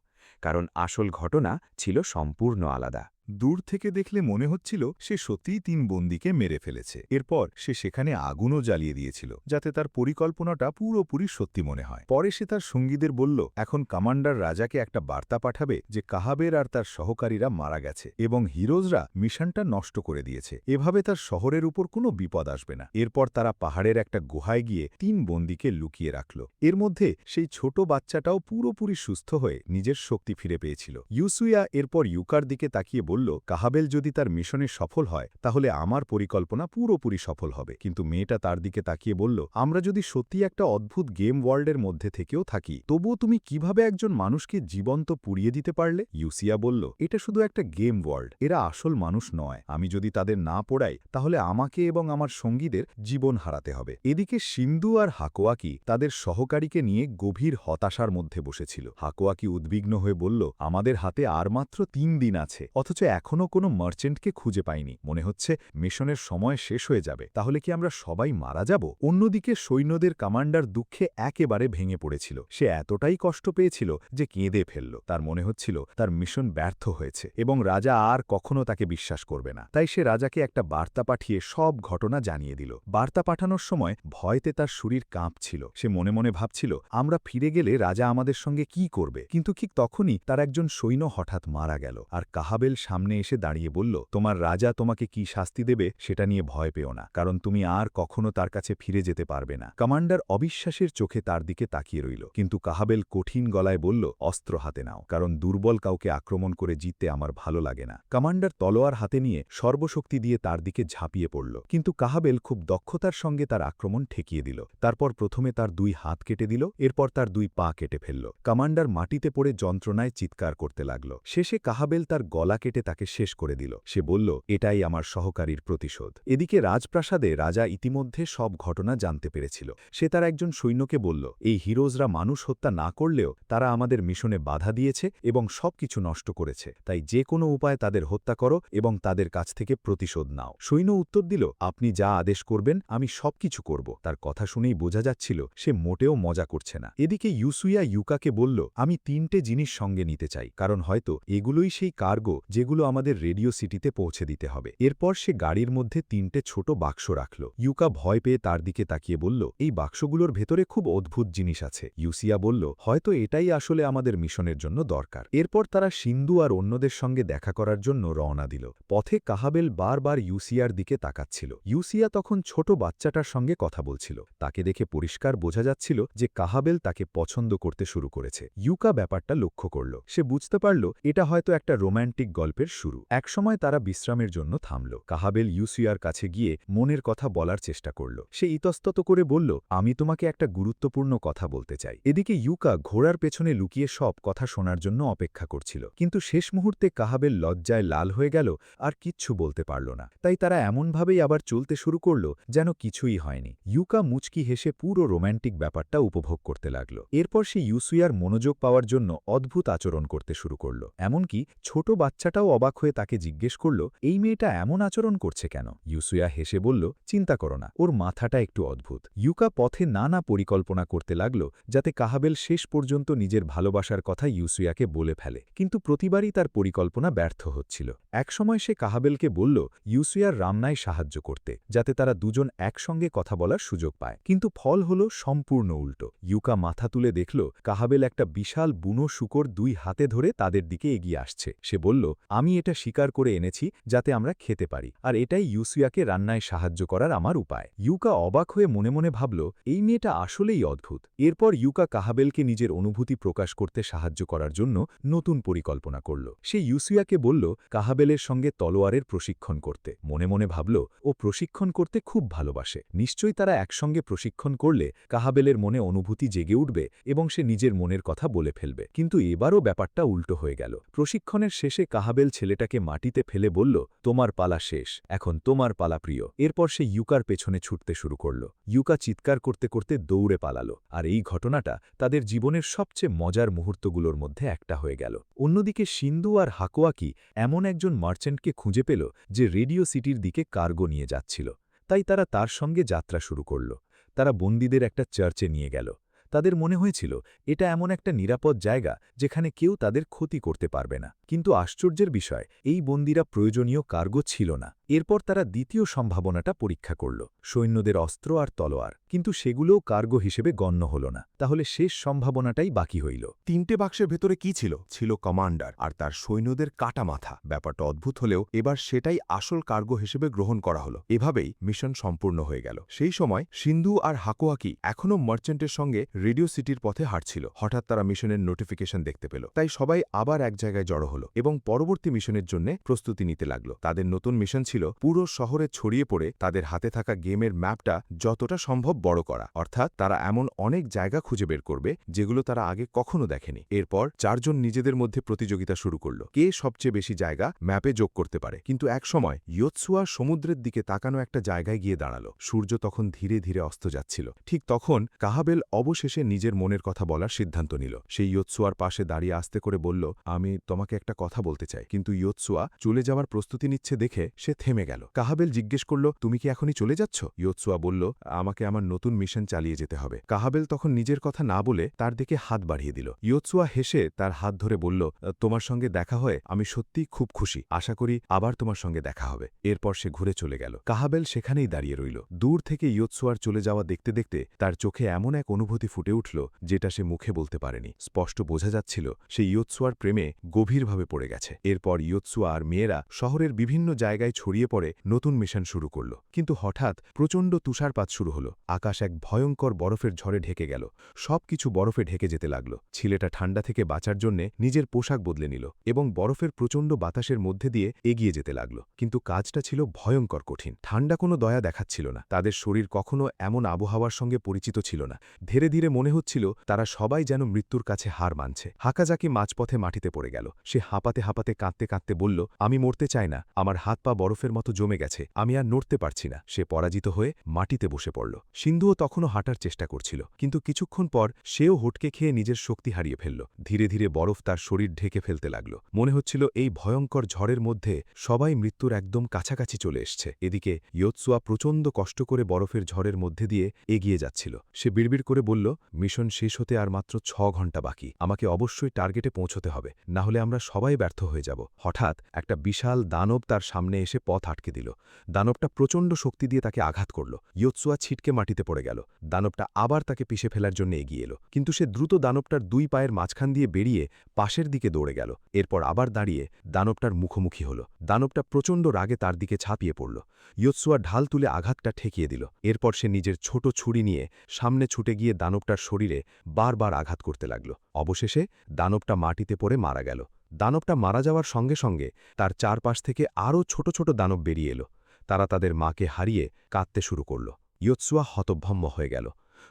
কারণ আসল ঘটনা ছিল সম্পূর্ণ আলাদা। দূর থেকে দেখলে মনে হচ্ছিল সে সত্যিই ৩ বন্দীকে মেরে ফেলেছে। এরপর সে সেখানে আগুনও জ্বালিয়ে দিয়েছিল, যাতে তার পরিকল্পনাটা পুরোপুরি সত্যি মনে হয়। পরে সে তার সঙ্গীদের বলল, এখন কমান্ডার রাজাকে একটা বার্তা পাঠাবে যে কাহাবের আর তার সহকারীরা মারা গেছে এবং হিরোজরা মিশনটা নষ্ট করে দিয়েছে। এভাবে তার শহরের উপর কোনো বিপদ আসবে না। এরপর তারা পাহাড়ের একটা গুহায় গিয়ে ৩ বন্দীকে লুকিয়ে রাখল। এর মধ্যে সেই ছোট বাচ্চাটাও পুরোপুরি সুস্থ হয়ে নিজের শক্তি ফিরে পেয়েছিল। ইউসুয়া এরপর ইউকার দিকে তাকিয়ে বলল, কাহাবেল যদি তার মিশনে সফল হয় তাহলে আমার পরিকল্পনা পুরোপুরি সফল হবে। কিন্তু মেয়েটা তার দিকে তাকিয়ে বলল, আমরা যদি সত্যি একটা অদ্ভুত গেম ওয়ার্ল্ডের মধ্যে থেকেও থাকি, তবুও তুমি কিভাবে একজন মানুষকে জীবন্ত পুড়িয়ে দিতে পারলে? ইউসিয়া বলল, এটা শুধু একটা গেম ওয়ার্ল্ড, এরা আসল মানুষ নয়। আমি যদি তাদের না পোড়াই তাহলে আমাকে এবং আমার সঙ্গীদের জীবন হারাতে হবে। এদিকে সিন্ধু আর হাকোয়াকি তাদের সহকারীকে নিয়ে গভীর হতাশার মধ্যে বসেছিল। হাকোয়াকি উদ্বিগ্ন হয়ে বলল, আমাদের হাতে আর মাত্র ৩ দিন আছে, অথচ এখনও কোনো মার্চেন্টকে খুঁজে পাইনি। মনে হচ্ছে মিশনের সময় শেষ হয়ে যাবে। তাহলে কি আমরা সবাই মারা যাব? অন্যদিকে সৈন্যদের কমান্ডার দুঃখে একেবারে ভেঙে পড়েছিল। সে এতটাই কষ্ট পেয়েছিল যে কেঁদে ফেলল। তার মনে হচ্ছিল তার মিশন ব্যর্থ হয়েছে এবং রাজা আর কখনো তাকে বিশ্বাস করবে না। তাই সে রাজাকে একটা বার্তা পাঠিয়ে সব ঘটনা জানিয়ে দিল। বার্তা পাঠানোর সময় ভয়তে তার শরীর কাঁপছিল। সে মনে মনে ভাবছিল, আমরা ফিরে গেলে রাজা আমাদের সঙ্গে কি করবে। কিন্তু ঠিক তখনই তার একজন সৈন্য হঠাৎ মারা গেল, আর কাহাবেল সামনে এসে দাঁড়িয়ে বলল, তোমার রাজা তোমাকে কি শাস্তি দেবে সেটা নিয়ে ভয় পেও না, কারণ তুমি আর কখনো তার কাছে ফিরে যেতে পারবে না। কমান্ডার অবিশ্বাসের চোখে তার দিকে তাকিয়ে রইল, কিন্তু কাহাবেল কঠিন গলায় বলল, অস্ত্র হাতে নাও, কারণ দুর্বল কাউকে আক্রমণ করে জিততে আমার ভালো লাগে না। কমান্ডার তলোয়ার হাতে নিয়ে সর্বশক্তি দিয়ে তার দিকে ঝাঁপিয়ে পড়ল, কিন্তু কাহাবেল খুব দক্ষতার সঙ্গে তার আক্রমণ ঠেকিয়ে দিল। তারপর প্রথমে তার 2 হাত কেটে দিল, এরপর তার 2 পা কেটে ফেলল। কমান্ডার মাটিতে পড়ে যন্ত্রণায় চিৎকার করতে লাগল। শেষে কাহাবেল তার গলা কেটে তাকে শেষ করে দিল। সে বলল, এটাই আমার সহকারীর প্রতিশোধ। এদিকে রাজপ্রাসাদে রাজা ইতিমধ্যে সব ঘটনা জানতে পেরেছিল। সে তার একজন সৈন্যকে বলল, এই হিরোজরা মানুষ হত্যা না করলেও তারা আমাদের মিশনে বাধা দিয়েছে এবং সবকিছু নষ্ট করেছে। তাই যে কোনো উপায়ে তাদের হত্যা করো এবং তাদের কাছ থেকে প্রতিশোধ নাও। সৈন্য উত্তর দিল, আপনি যা আদেশ করবেন আমি সবকিছু করব। তার কথা শুনেই বোঝা যাচ্ছিল সে মোটেও মজা করছে না। এদিকে ইউসুয়া ইউকাকে বলল, আমি 3টে জিনিস সঙ্গে নিতে চাই, কারণ হয়তো এগুলোই সেই কার্গো যেগুলো আমাদের রেডিও সিটিতে পৌঁছে দিতে হবে। এরপর সে গাড়ির মধ্যে 3টে ছোট বাক্স রাখল। ইউকা ভয় পেয়ে তার দিকে তাকিয়ে বলল, এই বাক্সগুলোর ভেতরে খুব অদ্ভুত জিনিস আছে। ইউসিয়া বলল, হয়তো এটাই আসলে আমাদের মিশনের জন্য দরকার। এরপর তারা সিন্ধু আর অন্যদের সঙ্গে দেখা করার জন্য রওনা দিল। পথে কাহাবেল বারবার ইউসিয়ার দিকে তাকাচ্ছিল। ইউসিয়া তখন ছোট বাচ্চাটার সঙ্গে কথা বলছিল। তাকে দেখে পরিষ্কার বোঝা যাচ্ছিল যে কাহাবেল তাকে পছন্দ করতে শুরু করেছে। ইউকা ব্যাপারটা লক্ষ্য করল। সে বুঝতে পারল এটা হয়তো একটা রোম্যান্টিক গল্পের শুরু। একসময় তারা বিশ্রামের জন্য থামল। কাহাবেল ইউসিয়ার কাছে গিয়ে মনের কথা বলার চেষ্টা করল। সে ইতস্তত করে বলল, আমি তোমাকে একটা গুরুত্বপূর্ণ কথা বলতে চাই। এদিকে ইউকা ঘোড়ার পেছনে লুকিয়ে সব কথা শোনার জন্য অপেক্ষা করছিল, কিন্তু শেষ মুহূর্তে কাহাবেল লজ্জায় লাল হয়ে গেল আর কিচ্ছু বলতে পারল না। তাই তারা এমনভাবেই আবার চলতে শুরু করল যেন কিছুই হয়নি। ইউকা মুচকি হেসে পুরো রোম্যান্টিক ব্যাপারটা উপভোগ করতে লাগল। এরপর সে ইউসুয়ার মনোযোগ পাওয়ার জন্য অদ্ভুত আচরণ করতে শুরু করল। এমনকি ছোট বাচ্চাটাও অবাক হয়ে তাকে জিজ্ঞেস করল, এই মেয়েটা এমন আচরণ করছে কেন? ইউসুয়া হেসে বলল, চিন্তা করো না, ওর মাথাটা একটু অদ্ভুত। ইউকা পথে নানা পরিকল্পনা করতে লাগল যাতে কাহাবেল শেষ পর্যন্ত নিজের ভালোবাসার কথা ইউসুয়াকে বলে ফেলে, কিন্তু প্রতিবারই তার পরিকল্পনা ব্যর্থ হচ্ছিল। একসময় সে কাহাবেলকে বলল ইউসুয়ার রান্নায় সাহায্য করতে, যাতে তারা দুজন একসঙ্গে কথা বলার সুযোগ পায়, কিন্তু ফল হল সম্পূর্ণ উল্টো। ইউকা মাথা তুলে দেখল কাহাবেল একটা বিশাল বুনো শূকর 2 হাতে ধরে তাদের দিকে এগিয়ে আসছে। সে বলল, আমি এটা শিকার করে এনেছি যাতে আমরা খেতে পারি, আর এটাই ইউসুয়াকে রান্নায় সাহায্য করার আমার উপায়। ইউকা অবাক হয়ে মনে মনে ভাবল, এই মেয়েটা আসলেই অদ্ভুত। এরপর ইউকা কাহাবেলকে নিজের অনুভূতি প্রকাশ করতে সাহায্য করার জন্য নতুন পরিকল্পনা করল। সে ইউসুয়াকে বলল কাহাবেলের সঙ্গে তলোয়ারের প্রশিক্ষণ করতে। মনে মনে ভাবল, ও প্রশিক্ষণ করতে খুব ভালোবাসে, নিশ্চয়ই তারা একসঙ্গে প্রশিক্ষণ করলে কাহাবেলের মনে অনুভূতি জেগে উঠবে এবং সে নিজের মনের কথা বলে ফেলবে। কিন্তু এবারও ব্যাপারটা উল্টো হয়ে গেল। প্রশিক্ষণের শেষে কাহাবেল কাহাবেল ছেলেটাকে মাটিতে ফেলে বলল, তোমার পালা শেষ, এখন তোমার পালা প্রিয়। এরপর সে ইউকার পেছনে ছুটতে শুরু করল। ইউকা চিৎকার করতে করতে দৌড়ে পালালো, আর এই ঘটনাটা তাদের জীবনের সবচেয়ে মজার মুহূর্তগুলোর মধ্যে একটা হয়ে গেল। অন্যদিকে সিন্ধু আর হাকোয়াকি এমন একজন মার্চেন্টকে খুঁজে পেল যে রেডিও সিটির দিকে কার্গো নিয়ে যাচ্ছিল। তাই তারা তার সঙ্গে যাত্রা শুরু করল। তারা বন্দীদের একটা চার্চে নিয়ে গেল। তাদের মনে হয়েছিল এটা এমন একটা নিরাপদ জায়গা যেখানে কেউ তাদের ক্ষতি করতে পারবে না। কিন্তু আশ্চর্যের বিষয়, এই বন্দীরা প্রয়োজনীয় কার্গো ছিল না। এরপর তারা দ্বিতীয় সম্ভাবনাটা পরীক্ষা করল, সৈন্যদের অস্ত্র আর তলোয়ার, কিন্তু সেগুলোও কার্গো হিসেবে গণ্য হল না। তাহলে শেষ সম্ভাবনাটাই বাকি হইল। 3টে বাক্সের ভেতরে কি ছিল? ছিল কমান্ডার আর তার সৈন্যদের কাটা মাথা। ব্যাপারটা অদ্ভুত হলেও এবার সেটাই আসল কার্গো হিসেবে গ্রহণ করা হলো। এভাবেই মিশন সম্পূর্ণ হয়ে গেল। সেই সময় সিন্ধু আর হাকোয়াকি এখনও মার্চেন্টের সঙ্গে রেডিও সিটির পথে হাঁটছিল। হঠাৎ তারা মিশনের নোটিফিকেশন দেখতে পেল। তাই সবাই আবার এক জায়গায় জড়ো হলো এবং পরবর্তী মিশনের জন্য প্রস্তুতি নিতে লাগলো। তাদের নতুন মিশন ছিল পুরো শহরে ছড়িয়ে পড়ে তাদের হাতে থাকা গেমের ম্যাপটা যতটা সম্ভব বড় করা। অর্থাৎ তারা এমন অনেক জায়গা খুঁজে বের করবে যেগুলো তারা আগে কখনো দেখেনি। এরপর 4 জন নিজেদের মধ্যে প্রতিযোগিতা শুরু করল, কে সবচেয়ে বেশি জায়গা ম্যাপে যোগ করতে পারে। কিন্তু এক সময় ইয়োৎসুয়া সমুদ্রের দিকে তাকানো একটা জায়গায় গিয়ে দাঁড়ালো। সূর্য তখন ধীরে ধীরে অস্ত যাচ্ছিল। ঠিক তখন কাহাবেল অবশেষে নিজের মনের কথা বলার সিদ্ধান্ত নিল। সেই ইয়োৎসুয়ার পাশে দাঁড়িয়ে আস্তে করে বলল, আমি তোমাকে একটা কথা বলতে চাই। কিন্তু ইয়োৎসুয়া চলে যাওয়ার প্রস্তুতি নিচ্ছে দেখে সে থেমে গেল। কাহাবেল জিজ্ঞেস করল, তুমি কি এখনই চলে যাচ্ছ? ইয়োৎসুয়া বলল, আমাকে আমার নতুন মিশন চালিয়ে যেতে হবে। কাহাবেল তখন নিজের কথা না বলে তার দিকে হাত বাড়িয়ে দিল। ইয়োৎসুয়া হেসে তার হাত ধরে বলল, তোমার সঙ্গে দেখা হয়ে আমি সত্যিই খুব খুশি, আশা করি আবার তোমার সঙ্গে দেখা হবে। এরপর সে ঘুরে চলে গেল। কাহাবেল সেখানেই দাঁড়িয়ে রইল। দূর থেকে ইয়োৎসুয়ার চলে যাওয়া দেখতে দেখতে তার চোখে এমন এক অনুভূতি ফুটে উঠল যেটা সে মুখে বলতে পারেনি। স্পষ্ট বোঝা যাচ্ছিল সে ইয়োৎসুয়ার প্রেমে গভীরভাবে পড়ে গেছে। এরপর ইয়োৎসুয়া আর মেয়েরা শহরের বিভিন্ন জায়গায় ছড়িয়ে পড়ে নতুন মিশন শুরু করল। কিন্তু হঠাৎ প্রচণ্ড তুষারপাত শুরু হলো। আকাশ এক ভয়ঙ্কর বরফের ঝড়ে ঢেকে গেল। সবকিছু বরফে ঢেকে যেতে লাগল। ছেলেটা ঠান্ডা থেকে বাঁচার জন্যে নিজের পোশাক বদলে নিল এবং বরফের প্রচণ্ড বাতাসের মধ্যে দিয়ে এগিয়ে যেতে লাগল। কিন্তু কাজটা ছিল ভয়ঙ্কর কঠিন। ঠান্ডা কোনো দয়া দেখাচ্ছিল না। তাদের শরীর কখনো এমন আবহাওয়ার সঙ্গে পরিচিত ছিল না। ধীরে ধীরে মনে হচ্ছিল তারা সবাই যেন মৃত্যুর কাছে হার মানছে। হাকাজাকি মাঝপথে মাটিতে পড়ে গেল। সে হাঁপাতে হাঁপাতে কাঁদতে কাঁদতে বলল, আমি মরতে চাই না, আমার হাত পা বরফের মতো জমে গেছে, আমি আর নড়তে পারছি না। সে পরাজিত হয়ে মাটিতে বসে পড়ল। সিন্ধুও তখনও হাঁটার চেষ্টা করছিল, কিন্তু কিছুক্ষণ পর সেও হটকে খেয়ে নিজের শক্তি হারিয়ে ফেলল। ধীরে ধীরে বরফ তার শরীর ঢেকে ফেলতে লাগল। মনে হচ্ছিল এই ভয়ঙ্কর ঝড়ের মধ্যে সবাই মৃত্যুর একদম কাছাকাছি চলে এসছে। এদিকে ইয়োৎসুয়া প্রচণ্ড কষ্ট করে বরফের ঝড়ের মধ্যে দিয়ে এগিয়ে যাচ্ছিল। সে বিড়বিড় করে বলল, মিশন শেষ হতে আর মাত্র 6 ঘন্টা বাকি, আমাকে অবশ্যই টার্গেটে পৌঁছতে হবে, না হলে আমরা সবাই ব্যর্থ হয়ে যাব। হঠাৎ একটা বিশাল দানব তার সামনে এসে পথ আটকে দিল। দানবটা প্রচণ্ড শক্তি দিয়ে তাকে আঘাত করল। ইয়োৎসুয়া ছিটকে মাটিতে পড়ে গেল। দানবটা আবার তাকে পিষে ফেলার জন্য এগিয়ে এলো, কিন্তু সে দ্রুত দানবটার 2 পায়ের মাঝখান দিয়ে বেরিয়ে পাশের দিকে দৌড়ে গেল। এরপর আবার দাঁড়িয়ে দানবটার মুখোমুখি হল। দানবটা প্রচণ্ড রাগে তার দিকে ঝাঁপিয়ে পড়ল। ইয়োৎসুয়া ঢাল তুলে আঘাতটা ঠেকিয়ে দিল। এরপর সে নিজের ছোট ছুরি নিয়ে সামনে ছুটে গিয়ে দানবটার শরীরে বারবার আঘাত করতে লাগল। অবশেষে দানবটা মাটিতে পড়ে মারা গেল। দানবটা মারা যাওয়ার সঙ্গে সঙ্গে তার চারপাশ থেকে আরও ছোট ছোট দানব বেরিয়ে এলো। তারা তাদের মাকে হারিয়ে কাঁদতে শুরু করল। ইয়োৎসুয়া হতভম্ব হয়ে গেল।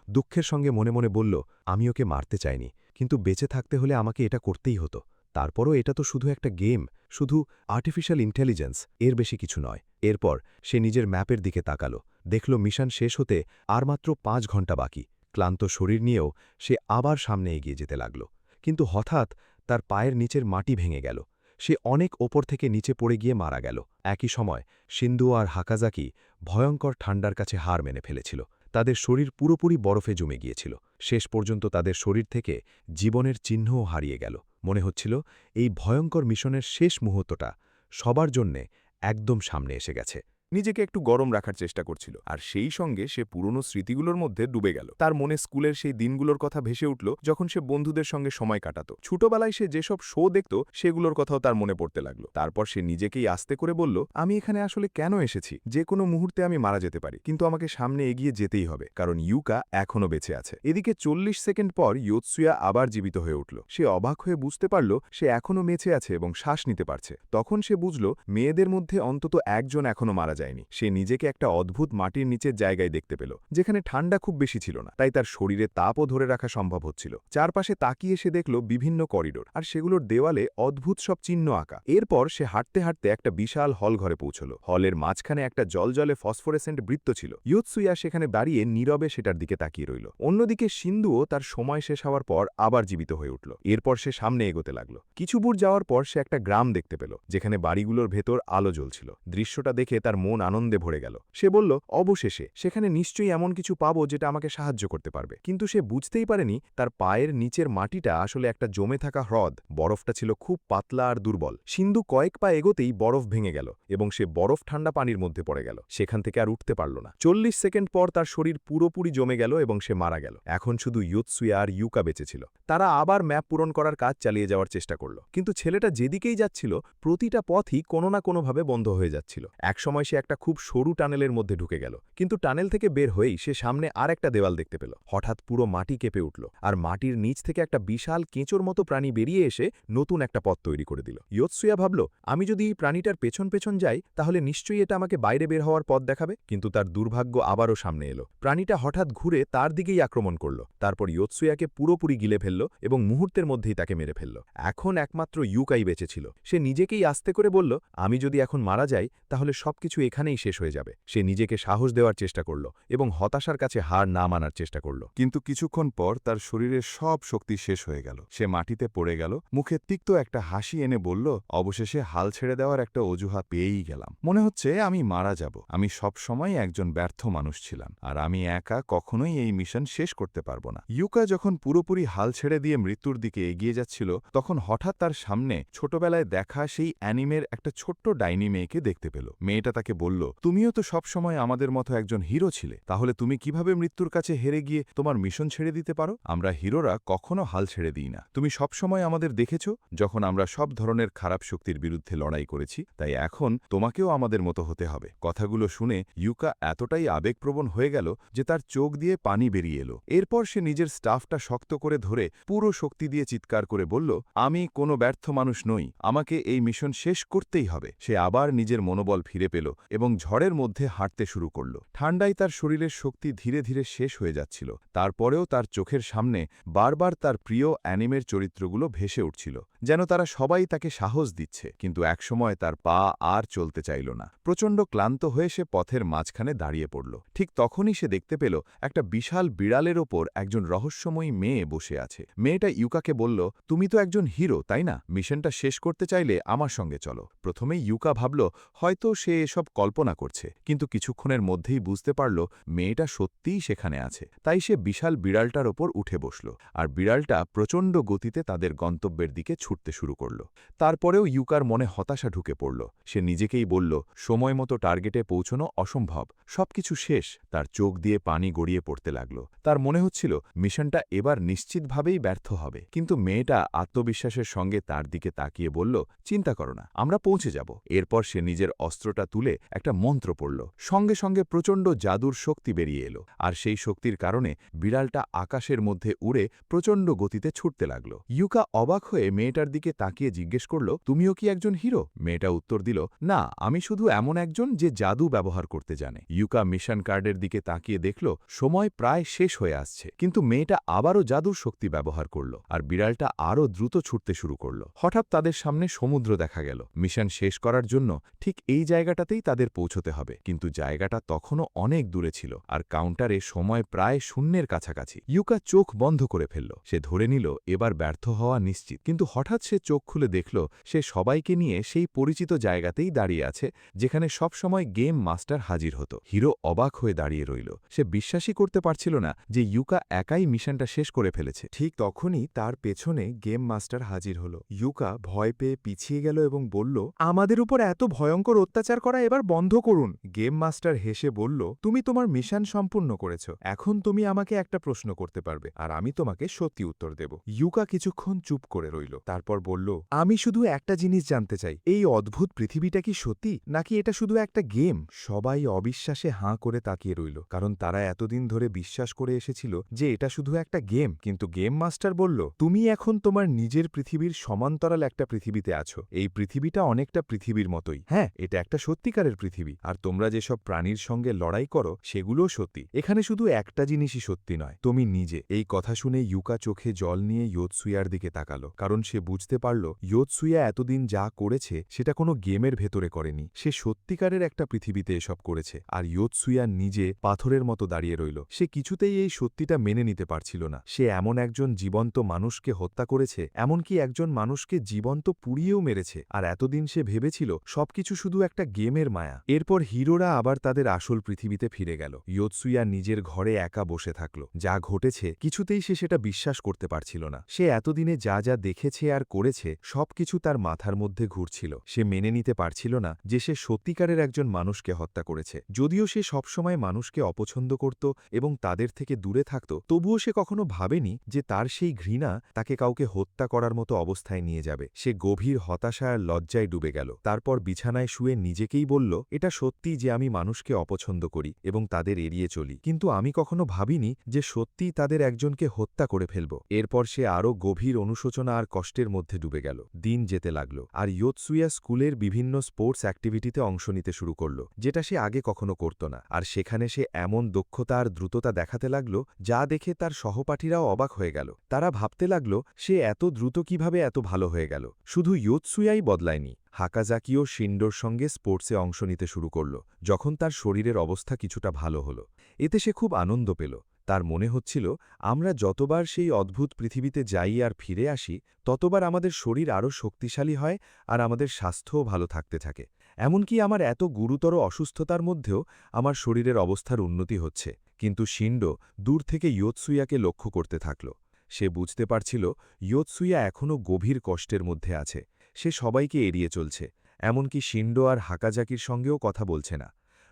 দুঃখের সঙ্গে মনে মনে বলল, আমি ওকে মারতে চাইনি, কিন্তু বেঁচে থাকতে হলে আমাকে এটা করতেই হতো। তারপরও এটা তো শুধু একটা গেম, শুধু আর্টিফিশিয়াল ইন্টেলিজেন্স, এর বেশি কিছু নয়। এরপর সে নিজের ম্যাপের দিকে তাকালো, দেখল মিশন শেষ হতে আর মাত্র 5 ঘন্টা বাকি। ক্লান্ত শরীর নিয়েও সে আবার সামনে এগিয়ে যেতে লাগল। কিন্তু হঠাৎ তার পায়ের নিচের মাটি ভেঙে গেল। সে অনেক ওপর থেকে নিচে পড়ে গিয়ে মারা গেল। একই সময় সিন্ধু আর হাকাজাকি ভয়ঙ্কর ঠান্ডার কাছে হার মেনে ফেলেছিল। তাদের শরীর পুরোপুরি বরফে জমে গিয়েছিল। শেষ পর্যন্ত তাদের শরীর থেকে জীবনের চিহ্নও হারিয়ে গেল। মনে হচ্ছিল এই ভয়ঙ্কর মিশনের শেষ মুহূর্তটা সবার জন্যে একদম সামনে এসে গেছে। নিজেকে একটু গরম রাখার চেষ্টা করছিল, আর সেই সঙ্গে সে পুরনো স্মৃতিগুলোর মধ্যে ডুবে গেল। তার মনে স্কুলের সেই দিনগুলোর কথা ভেসে উঠল, যখন সে বন্ধুদের সঙ্গে সময় কাটাত। ছোটবেলায় সে যেসব শো দেখত সেগুলোর কথাও তার মনে পড়তে লাগলো। তারপর সে নিজেকেই আস্তে করে বলল, আমি এখানে আসলে কেন এসেছি? যে কোনো মুহূর্তে আমি মারা যেতে পারি, কিন্তু আমাকে সামনে এগিয়ে যেতেই হবে, কারণ ইউকা এখনও বেঁচে আছে। এদিকে 40 সেকেন্ড পর ইয়োৎসুয়া আবার জীবিত হয়ে উঠল। সে অবাক হয়ে বুঝতে পারল সে এখনও বেঁচে আছে এবং শ্বাস নিতে পারছে। তখন সে বুঝল মেয়েদের মধ্যে অন্তত একজন এখনও মারা যায়। যায়নি। সে নিজেকে একটা অদ্ভুত মাটির নিচের জায়গায় দেখতে পেল, যেখানে ঠান্ডা খুব বেশি ছিল না, তাই তার শরীরে তাপও ধরে রাখা সম্ভব হচ্ছিল। চারপাশে তাকিয়ে সে দেখল বিভিন্ন করিডোর, আর সেগুলোর দেওয়ালে অদ্ভুত সব চিহ্ন আঁকা। এরপর সে হাঁটতে হাঁটতে একটা বিশাল হল ঘরে পৌঁছল। হলের মাঝখানে একটা জলজলে ফসফোরেসেন্ট বৃত্ত ছিল। ইয়োতসুয়া সেখানে দাঁড়িয়ে নীরবে সেটার দিকে তাকিয়ে রইল। অন্যদিকে সিন্ধুও তার সময় শেষ হওয়ার পর আবার জীবিত হয়ে উঠল। এরপর সে সামনে এগোতে লাগল। কিছু দূর যাওয়ার পর সে একটা গ্রাম দেখতে পেল, যেখানে বাড়িগুলোর ভেতর আলো জ্বলছিল। দৃশ্যটা দেখে তার মন আনন্দে ভরে গেল। সে বলল, অবশেষে সেখানে নিশ্চয়ই এমন কিছু পাবো যেটা আমাকে সাহায্য করতে পারবে। কিন্তু সে বুঝতেই পারেনি তার পায়ের নিচের মাটিটা আসলে একটা জমে থাকা হ্রদ। বরফটা ছিল খুব পাতলা আর দুর্বল। সিন্ধু কয়েক পা এগোতেই বরফ ভেঙে গেল এবং সে বরফ ঠান্ডা পানির মধ্যে পড়ে গেল। সেখান থেকে আর উঠতে পারল না। 40 সেকেন্ড পর তার শরীর পুরোপুরি জমে গেল এবং সে মারা গেল। এখন শুধু ইয়োতসুয়া আর ইউকা বেঁচে ছিল। তারা আবার ম্যাপ পূরণ করার কাজ চালিয়ে যাওয়ার চেষ্টা করল, কিন্তু ছেলেটা যেদিকেই যাচ্ছিল প্রতিটা পথই কোনো না কোনোভাবে বন্ধ হয়ে যাচ্ছিল। একসময় সে একটা খুব সরু টানেলের মধ্যে ঢুকে গেল, কিন্তু টানেল থেকে বের হয়েই সে সামনে আর একটা দেওয়াল দেখতে পেল। হঠাৎ পুরো মাটি কেঁপে উঠল, আর মাটির নিচ থেকে একটা বিশাল কেঁচোর মতো প্রাণী বেরিয়ে এসে নতুন একটা পথ তৈরি করে দিল। ইয়োতসুয়া ভাবল, আমি যদি এই প্রাণীটার পেছন পেছন যাই তাহলে নিশ্চয়ই এটা আমাকে বাইরে বের হওয়ার পথ দেখাবে। কিন্তু তার দুর্ভাগ্য আবারও সামনে এলো। প্রাণীটা হঠাৎ ঘুরে তার দিকেই আক্রমণ করল। তারপর ইয়োতসুয়াকে পুরোপুরি গিলে ফেলল এবং মুহূর্তের মধ্যেই তাকে মেরে ফেলল। এখন একমাত্র ইউকাই বেঁচে ছিল। সে নিজেকেই আস্তে করে বলল, আমি যদি এখন মারা যাই তাহলে সবকিছু এখানেই শেষ হয়ে যাবে। সে নিজেকে সাহস দেওয়ার চেষ্টা করল এবং হতাশার কাছে হার না মানার চেষ্টা করল। কিন্তু কিছুক্ষণ পর তার শরীরের সব শক্তি শেষ হয়ে গেল। সে মাটিতে পড়ে গেল, মুখে তিক্ত একটা হাসি এনে বলল, অবশেষে হাল ছেড়ে দেওয়ার একটা অজুহাত পেয়েই গেলাম। মনে হচ্ছে আমি মারা যাব। আমি সব সময় একজন ব্যর্থ মানুষ ছিলাম, আর আমি একা কখনোই এই মিশন শেষ করতে পারবো না। ইউকা যখন পুরোপুরি হাল ছেড়ে দিয়ে মৃত্যুর দিকে এগিয়ে যাচ্ছিল, তখন হঠাৎ তার সামনে ছোটবেলায় দেখা সেই অ্যানিমের একটা ছোট্ট ডাইনি মেয়েকে দেখতে পেল। মেয়েটা তাকে বলল, তুমিও তো সবসময় আমাদের মতো একজন হিরো ছিলে, তাহলে তুমি কিভাবে মৃত্যুর কাছে হেরে গিয়ে তোমার মিশন ছেড়ে দিতে পারো? আমরা হিরোরা কখনো হাল ছেড়ে দিই না। তুমি সবসময় আমাদের দেখেছ যখন আমরা সব ধরনের খারাপ শক্তির বিরুদ্ধে লড়াই করেছি, তাই এখন তোমাকেও আমাদের মতো হতে হবে। কথাগুলো শুনে ইউকা এতটাই আবেগপ্রবণ হয়ে গেল যে তার চোখ দিয়ে পানি বেরিয়ে এলো। এরপর সে নিজের স্টাফটা শক্ত করে ধরে পুরো শক্তি দিয়ে চিৎকার করে বলল, আমি কোনো ব্যর্থ মানুষ নই, আমাকে এই মিশন শেষ করতেই হবে। সে আবার নিজের মনোবল ফিরে পেল এবং ঝড়ের মধ্যে হাঁটতে শুরু করল। ঠান্ডায় তার শরীরের শক্তি ধীরে ধীরে শেষ হয়ে যাচ্ছিল। তারপরেও তার চোখের সামনে বারবার তার প্রিয় অ্যানিমের চরিত্রগুলো ভেসে উঠছিল, যেন তারা সবাই তাকে সাহস দিচ্ছে। কিন্তু একসময় তার পা আর চলতে চাইল না। প্রচণ্ড ক্লান্ত হয়ে সে পথের মাঝখানে দাঁড়িয়ে পড়ল। ঠিক তখনই সে দেখতে পেল একটা বিশাল বিড়ালের ওপর একজন রহস্যময়ী মেয়ে বসে আছে। মেয়েটা ইউকাকে বলল, তুমি তো একজন হিরো, তাই না? মিশনটা শেষ করতে চাইলে আমার সঙ্গে চলো। প্রথমেই ইউকা ভাবল হয়তো সে এসব কল্পনা করছে, কিন্তু কিছুক্ষণের মধ্যেই বুঝতে পারল মেয়েটা সত্যিই সেখানে আছে। তাই সে বিশাল বিড়ালটার ওপর উঠে বসল, আর বিড়ালটা প্রচণ্ড গতিতে তাদের গন্তব্যের দিকে ছুটতে শুরু করল। তারপরেও ইউকার মনে হতাশা ঢুকে পড়ল। সে নিজেকেই বলল, সময় মতো টার্গেটে পৌঁছনো অসম্ভব, সবকিছু শেষ। তার চোখ দিয়ে পানি গড়িয়ে পড়তে লাগল। তার মনে হচ্ছিল মিশনটা এবার নিশ্চিতভাবেই ব্যর্থ হবে। কিন্তু মেয়েটা আত্মবিশ্বাসের সঙ্গে তার দিকে তাকিয়ে বলল, চিন্তা করো না, আমরা পৌঁছে যাব। এরপর সে নিজের অস্ত্রটা তুলে একটা মন্ত্র পড়ল। সঙ্গে সঙ্গে প্রচণ্ড জাদুর শক্তি বেরিয়ে এলো, আর সেই শক্তির কারণে বিড়ালটা আকাশের মধ্যে উড়ে প্রচণ্ড গতিতে ছুটতে লাগল। ইউকা অবাক হয়ে মেয়েটার দিকে তাকিয়ে জিজ্ঞেস করল, তুমিও কি একজন হিরো? মেয়েটা উত্তর দিল, না, আমি শুধু এমন একজন যে জাদু ব্যবহার করতে জানে। ইউকা মিশন কার্ডের দিকে তাকিয়ে দেখল সময় প্রায় শেষ হয়ে আসছে, কিন্তু মেয়েটা আবারও জাদুর শক্তি ব্যবহার করল, আর বিড়ালটা আরও দ্রুত ছুটতে শুরু করল। হঠাৎ তাদের সামনে সমুদ্র দেখা গেল। মিশন শেষ করার জন্য ঠিক এই জায়গাটাতেই তাদের পৌঁছতে হবে, কিন্তু জায়গাটা তখনও অনেক দূরে ছিল, আর কাউন্টারে সময় প্রায় শূন্যের কাছাকাছি। ইউকা চোখ বন্ধ করে ফেলল। সে ধরে নিল এবার ব্যর্থ হওয়া নিশ্চিত, কিন্তু হঠাৎ সে চোখ খুলে দেখল সে সবাইকে নিয়ে সেই পরিচিত জায়গাতেই দাঁড়িয়ে আছে, যেখানে সবসময় গেম মাস্টার হাজির হতো। হিরো অবাক হয়ে দাঁড়িয়ে রইল। সে বিশ্বাসই করতে পারছিল না যে ইউকা একাই মিশনটা শেষ করে ফেলেছে। ঠিক তখনই তার পেছনে গেম মাস্টার হাজির হল। ইউকা ভয় পেয়ে পিছিয়ে গেল এবং বলল, আমাদের উপর এত ভয়ঙ্কর অত্যাচার করা এবার বন্ধ করুন। গেম মাস্টার হেসে বলল, তুমি তোমার মিশন সম্পূর্ণ করেছ, এখন তুমি আমাকে একটা প্রশ্ন করতে পারবে, আর আমি তোমাকে সত্যি উত্তর দেব। ইউকা কিছুক্ষণ চুপ করে রইল। তারপর বলল, আমি শুধু একটা জিনিস জানতে চাই, এই অদ্ভুত পৃথিবীটা কি সত্যি নাকি এটা শুধু একটা গেম? সবাই অবিশ্বাসে হাঁ করে তাকিয়ে রইল, কারণ তারা এতদিন ধরে বিশ্বাস করে এসেছিল যে এটা শুধু একটা গেম। কিন্তু গেম মাস্টার বলল, তুমি এখন তোমার নিজের পৃথিবীর সমান্তরাল একটা পৃথিবীতে আছো। এই পৃথিবীটা অনেকটা পৃথিবীর মতোই। হ্যাঁ, এটা একটা সত্যিকারের পৃথিবী, আর তোমরা যেসব প্রাণীর সঙ্গে লড়াই করো সেগুলোও সত্যি। এখানে শুধু একটা জিনিসই সত্যি নয়, তুমি নিজে। এই কথা শুনে ইউকা চোখে জল নিয়ে ইয়োতসুয়ার দিকে তাকালো, কারণ সে বুঝতে পারল ইয়োতসুয়া এতদিন যা করেছে সেটা কোনো গেমের ভেতরে করেনি। সে সত্যিকারের একটা পৃথিবীতে এসব করেছে। আর ইয়োতসুয়া নিজে পাথরের মতো দাঁড়িয়ে রইল। সে কিছুতেই এই সত্যিটা মেনে নিতে পারছিল না। সে এমন একজন জীবন্ত মানুষকে হত্যা করেছে, এমনকি একজন মানুষকে জীবন্ত পুড়িয়েও মেরেছে। আর এতদিন সে ভেবেছিল সবকিছু শুধু একটা গেমের মায়া। এরপর হিরোরা আবার তাদের আসল পৃথিবীতে ফিরে গেল। ইয়োতসুয়া নিজের ঘরে একা বসে থাকল। যা ঘটেছে কিছুতেই সে সেটা বিশ্বাস করতে পারছিল না। সে এতদিনে যা যা দেখেছে আর করেছে সবকিছু তার মাথার মধ্যে ঘুরছিল। সে মেনে নিতে পারছিল না যে সে সত্যিকারের একজন মানুষকে হত্যা করেছে। যদিও সে সবসময় মানুষকে অপছন্দ করত এবং তাদের থেকে দূরে থাকত, তবুও সে কখনো ভাবেনি যে তার সেই ঘৃণা তাকে কাউকে হত্যা করার মতো অবস্থায় নিয়ে যাবে। সে গভীর হতাশা আর লজ্জায় ডুবে গেল। তারপর বিছানায় শুয়ে নিজেকেই বলল, এটা সত্যি যে আমি মানুষকে অপছন্দ করি এবং তাদের এড়িয়ে চলি, কিন্তু আমি কখনো ভাবিনি যে সত্যিই তাদের একজনকে হত্যা করে ফেলব। এরপর সে আরও গভীর অনুশোচনা আর কষ্টের মধ্যে ডুবে গেল। দিন যেতে লাগল, আর ইয়োতসুয়া স্কুলের বিভিন্ন স্পোর্টস অ্যাক্টিভিটিতে অংশ নিতে শুরু করল, যেটা সে আগে কখনো করত না। আর সেখানে সে এমন দক্ষতা আর দ্রুততা দেখাতে লাগল যা দেখে তার সহপাঠীরাও অবাক হয়ে গেল। তারা ভাবতে লাগল সে এত দ্রুত কিভাবে এত ভালো হয়ে গেল। শুধু ইয়োতসুয়াই বদলায়নি, হাকাজাকিও শিন্ডোর সঙ্গে স্পোর্টসে অংশ নিতে শুরু করল। যখন তার শরীরের অবস্থা কিছুটা ভালো হল, এতে সে খুব আনন্দ পেল। তার মনে হচ্ছিল আমরা যতবার সেই অদ্ভুত পৃথিবীতে যাই আর ফিরে আসি, ততবার আমাদের শরীর আরও শক্তিশালী হয় আর আমাদের স্বাস্থ্যও ভালো থাকতে থাকে। এমনকি আমার এত গুরুতর অসুস্থতার মধ্যেও আমার শরীরের অবস্থার উন্নতি হচ্ছে। কিন্তু শিন্ডো দূর থেকে ইয়োতসুয়াকে লক্ষ্য করতে থাকল। সে বুঝতে পারছিল ইয়োতসুয়া এখনও গভীর কষ্টের মধ্যে আছে। সে সবাইকে এড়িয়ে চলছে, এমনকি শিন্ডো আর হাকাজাকির সঙ্গেও কথা বলছে না।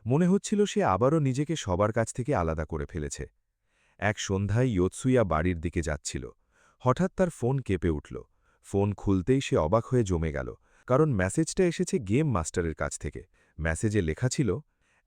মনে হচ্ছিল সে আবারও নিজেকে সবার কাছ থেকে আলাদা করে ফেলেছে। এক সন্ধ্যায় ইয়োতসুয়া বাড়ির দিকে যাচ্ছিল। হঠাৎ তার ফোন কেঁপে উঠল। ফোন খুলতেই সে অবাক হয়ে জমে গেল, কারণ মেসেজটা এসেছে গেম মাস্টারের কাছ থেকে। মেসেজে লেখা ছিল,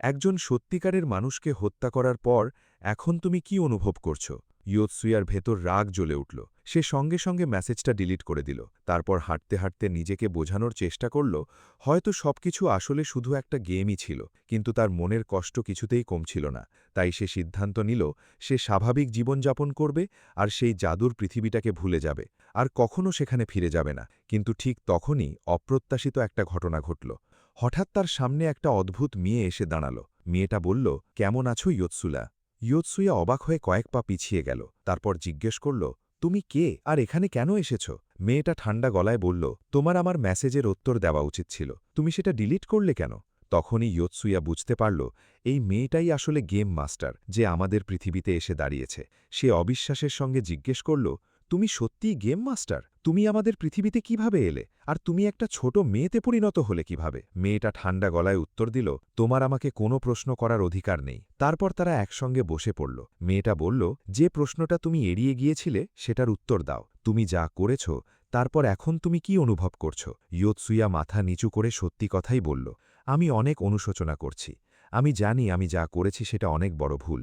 একজন সত্যিকারের মানুষকে হত্যা করার পর এখন তুমি কি অনুভব করছো? ইয়োতসুয়ার ভেতর রাগ জ্বলে উঠল। সে সঙ্গে সঙ্গে মেসেজটা ডিলিট করে দিল। তারপর হাঁটতে হাঁটতে নিজেকে বোঝানোর চেষ্টা করল হয়তো সবকিছু আসলে শুধু একটা গেমই ছিল। কিন্তু তার মনের কষ্ট কিছুতেই কমছিল না। তাই সে সিদ্ধান্ত নিল সে স্বাভাবিক জীবনযাপন করবে আর সেই জাদুর পৃথিবীটাকে ভুলে যাবে, আর কখনো সেখানে ফিরে যাবে না। কিন্তু ঠিক তখনই অপ্রত্যাশিত একটা ঘটনা ঘটল। হঠাৎ তার সামনে একটা অদ্ভুত মেয়ে এসে দাঁড়াল। মেয়েটা বলল, কেমন আছো ইয়োতসুয়া? ইয়োতসুয়া অবাক হয়ে কয়েক পা পিছিয়ে গেল। তারপর জিজ্ঞেস করল, তুমি কে আর এখানে কেন এসেছ? মেয়েটা ঠান্ডা গলায় বলল, তোমার আমার মেসেজের উত্তর দেওয়া উচিত ছিল, তুমি সেটা ডিলিট করলে কেন? তখনই ইয়োতসুয়া বুঝতে পারল এই মেয়েটাই আসলে গেম মাস্টার, যে আমাদের পৃথিবীতে এসে দাঁড়িয়েছে। সে অবিশ্বাসের সঙ্গে জিজ্ঞেস করল, তুমি সত্যিই গেম মাস্টার? তুমি আমাদের পৃথিবীতে কিভাবে এলে? আর তুমি একটা ছোট মেয়েতে পরিণত হলে কিভাবে? মেয়েটা ঠান্ডা গলায় উত্তর দিল, তোমার আমাকে কোনো প্রশ্ন করার অধিকার নেই। তারপর তারা একসঙ্গে বসে পড়ল। মেয়েটা বলল, যে প্রশ্নটা তুমি এড়িয়ে গিয়েছিলে সেটার উত্তর দাও। তুমি যা করেছ তারপর এখন তুমি কি অনুভব করছো? ইয়োতসুয়া মাথা নিচু করে সত্যি কথাই বলল, আমি অনেক অনুশোচনা করছি। আমি জানি আমি যা করেছি সেটা অনেক বড় ভুল।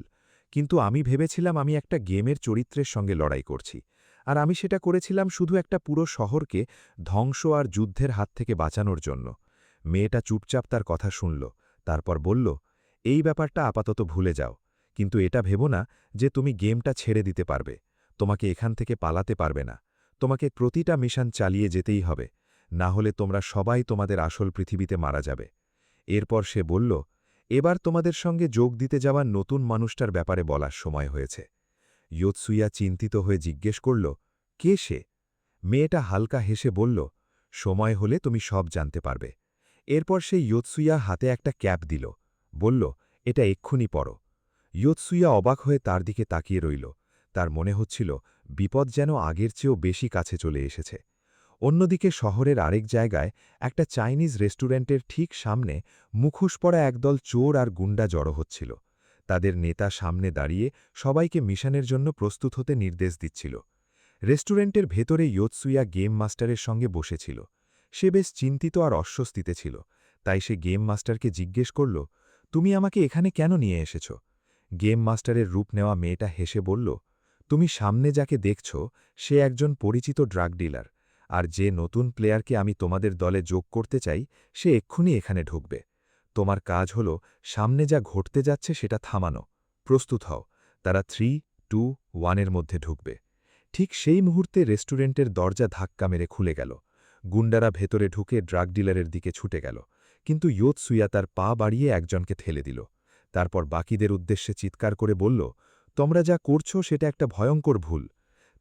কিন্তু আমি ভেবেছিলাম আমি একটা গেমের চরিত্রের সঙ্গে লড়াই করছি। আর আমি সেটা করেছিলাম শুধু একটা পুরো শহরকে ধ্বংস আর যুদ্ধের হাত থেকে বাঁচানোর জন্য। মেয়েটা চুপচাপ তার কথা শুনল। তারপর বলল, এই ব্যাপারটা আপাতত ভুলে যাও। কিন্তু এটা ভেবো না যে তুমি গেমটা ছেড়ে দিতে পারবে। তোমাকে এখান থেকে পালাতে পারবে না। তোমাকে প্রতিটা মিশন চালিয়ে যেতেই হবে, না হলে তোমরা সবাই তোমাদের আসল পৃথিবীতে মারা যাবে। এরপর সে বলল, এবার তোমাদের সঙ্গে যোগ দিতে যাওয়া নতুন মানুষটার ব্যাপারে বলার সময় হয়েছে। ইয়োতসুয়া চিন্তিত হয়ে জিজ্ঞেস করল, কে সে? মেয়েটা হালকা হেসে বলল, সময় হলে তুমি সব জানতে পারবে। এরপর সে ইয়োতসুয়া হাতে একটা ক্যাপ দিল। বলল, এটা এক্ষুনি পরো। ইয়োতসুয়া অবাক হয়ে তার দিকে তাকিয়ে রইল। তার মনে হচ্ছিল বিপদ যেন আগের চেয়েও বেশি কাছে চলে এসেছে। অন্যদিকে শহরের আরেক জায়গায় একটা চাইনিজ রেস্টুরেন্টের ঠিক সামনে মুখোশ পরা একদল চোর আর গুন্ডা জড়ো হচ্ছিল। তাদের নেতা সামনে দাঁড়িয়ে সবাইকে মিশনের জন্য প্রস্তুত হতে নির্দেশ দিচ্ছিল। রেস্টুরেন্টের ভেতরে ইয়োতসুয়া গেম মাস্টারের সঙ্গে বসেছিল। সে বেশ চিন্তিত আর অস্বস্তিতে ছিল। তাই সে গেম মাস্টারকে জিজ্ঞেস করল, তুমি আমাকে এখানে কেন নিয়ে এসেছ? গেম মাস্টারের রূপ নেওয়া মেয়েটা হেসে বলল, তুমি সামনে যাকে দেখছ সে একজন পরিচিত ড্রাগ ডিলার, আর যে নতুন প্লেয়ারকে আমি তোমাদের দলে যোগ করতে চাই সে এক্ষুনি এখানে ঢুকবে। তোমার কাজ হল সামনে যা ঘটতে যাচ্ছে সেটা থামানো। প্রস্তুত হও, তারা 3, 2, 1 এর মধ্যে ঢুকবে। ঠিক সেই মুহূর্তে রেস্টুরেন্টের দরজা ধাক্কা মেরে খুলে গেল। গুন্ডারা ভেতরে ঢুকে ড্রাগ ডিলারের দিকে ছুটে গেল, কিন্তু ইয়োতসুয়া তার পা বাড়িয়ে একজনকে ঠেলে দিল। তারপর বাকিদের উদ্দেশ্যে চিৎকার করে বলল, তোমরা যা করছো সেটা একটা ভয়ঙ্কর ভুল।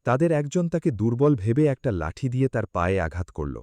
তাদের একজন তাকে দুর্বল ভেবে একটা লাঠি দিয়ে তার পায়ে আঘাত করল,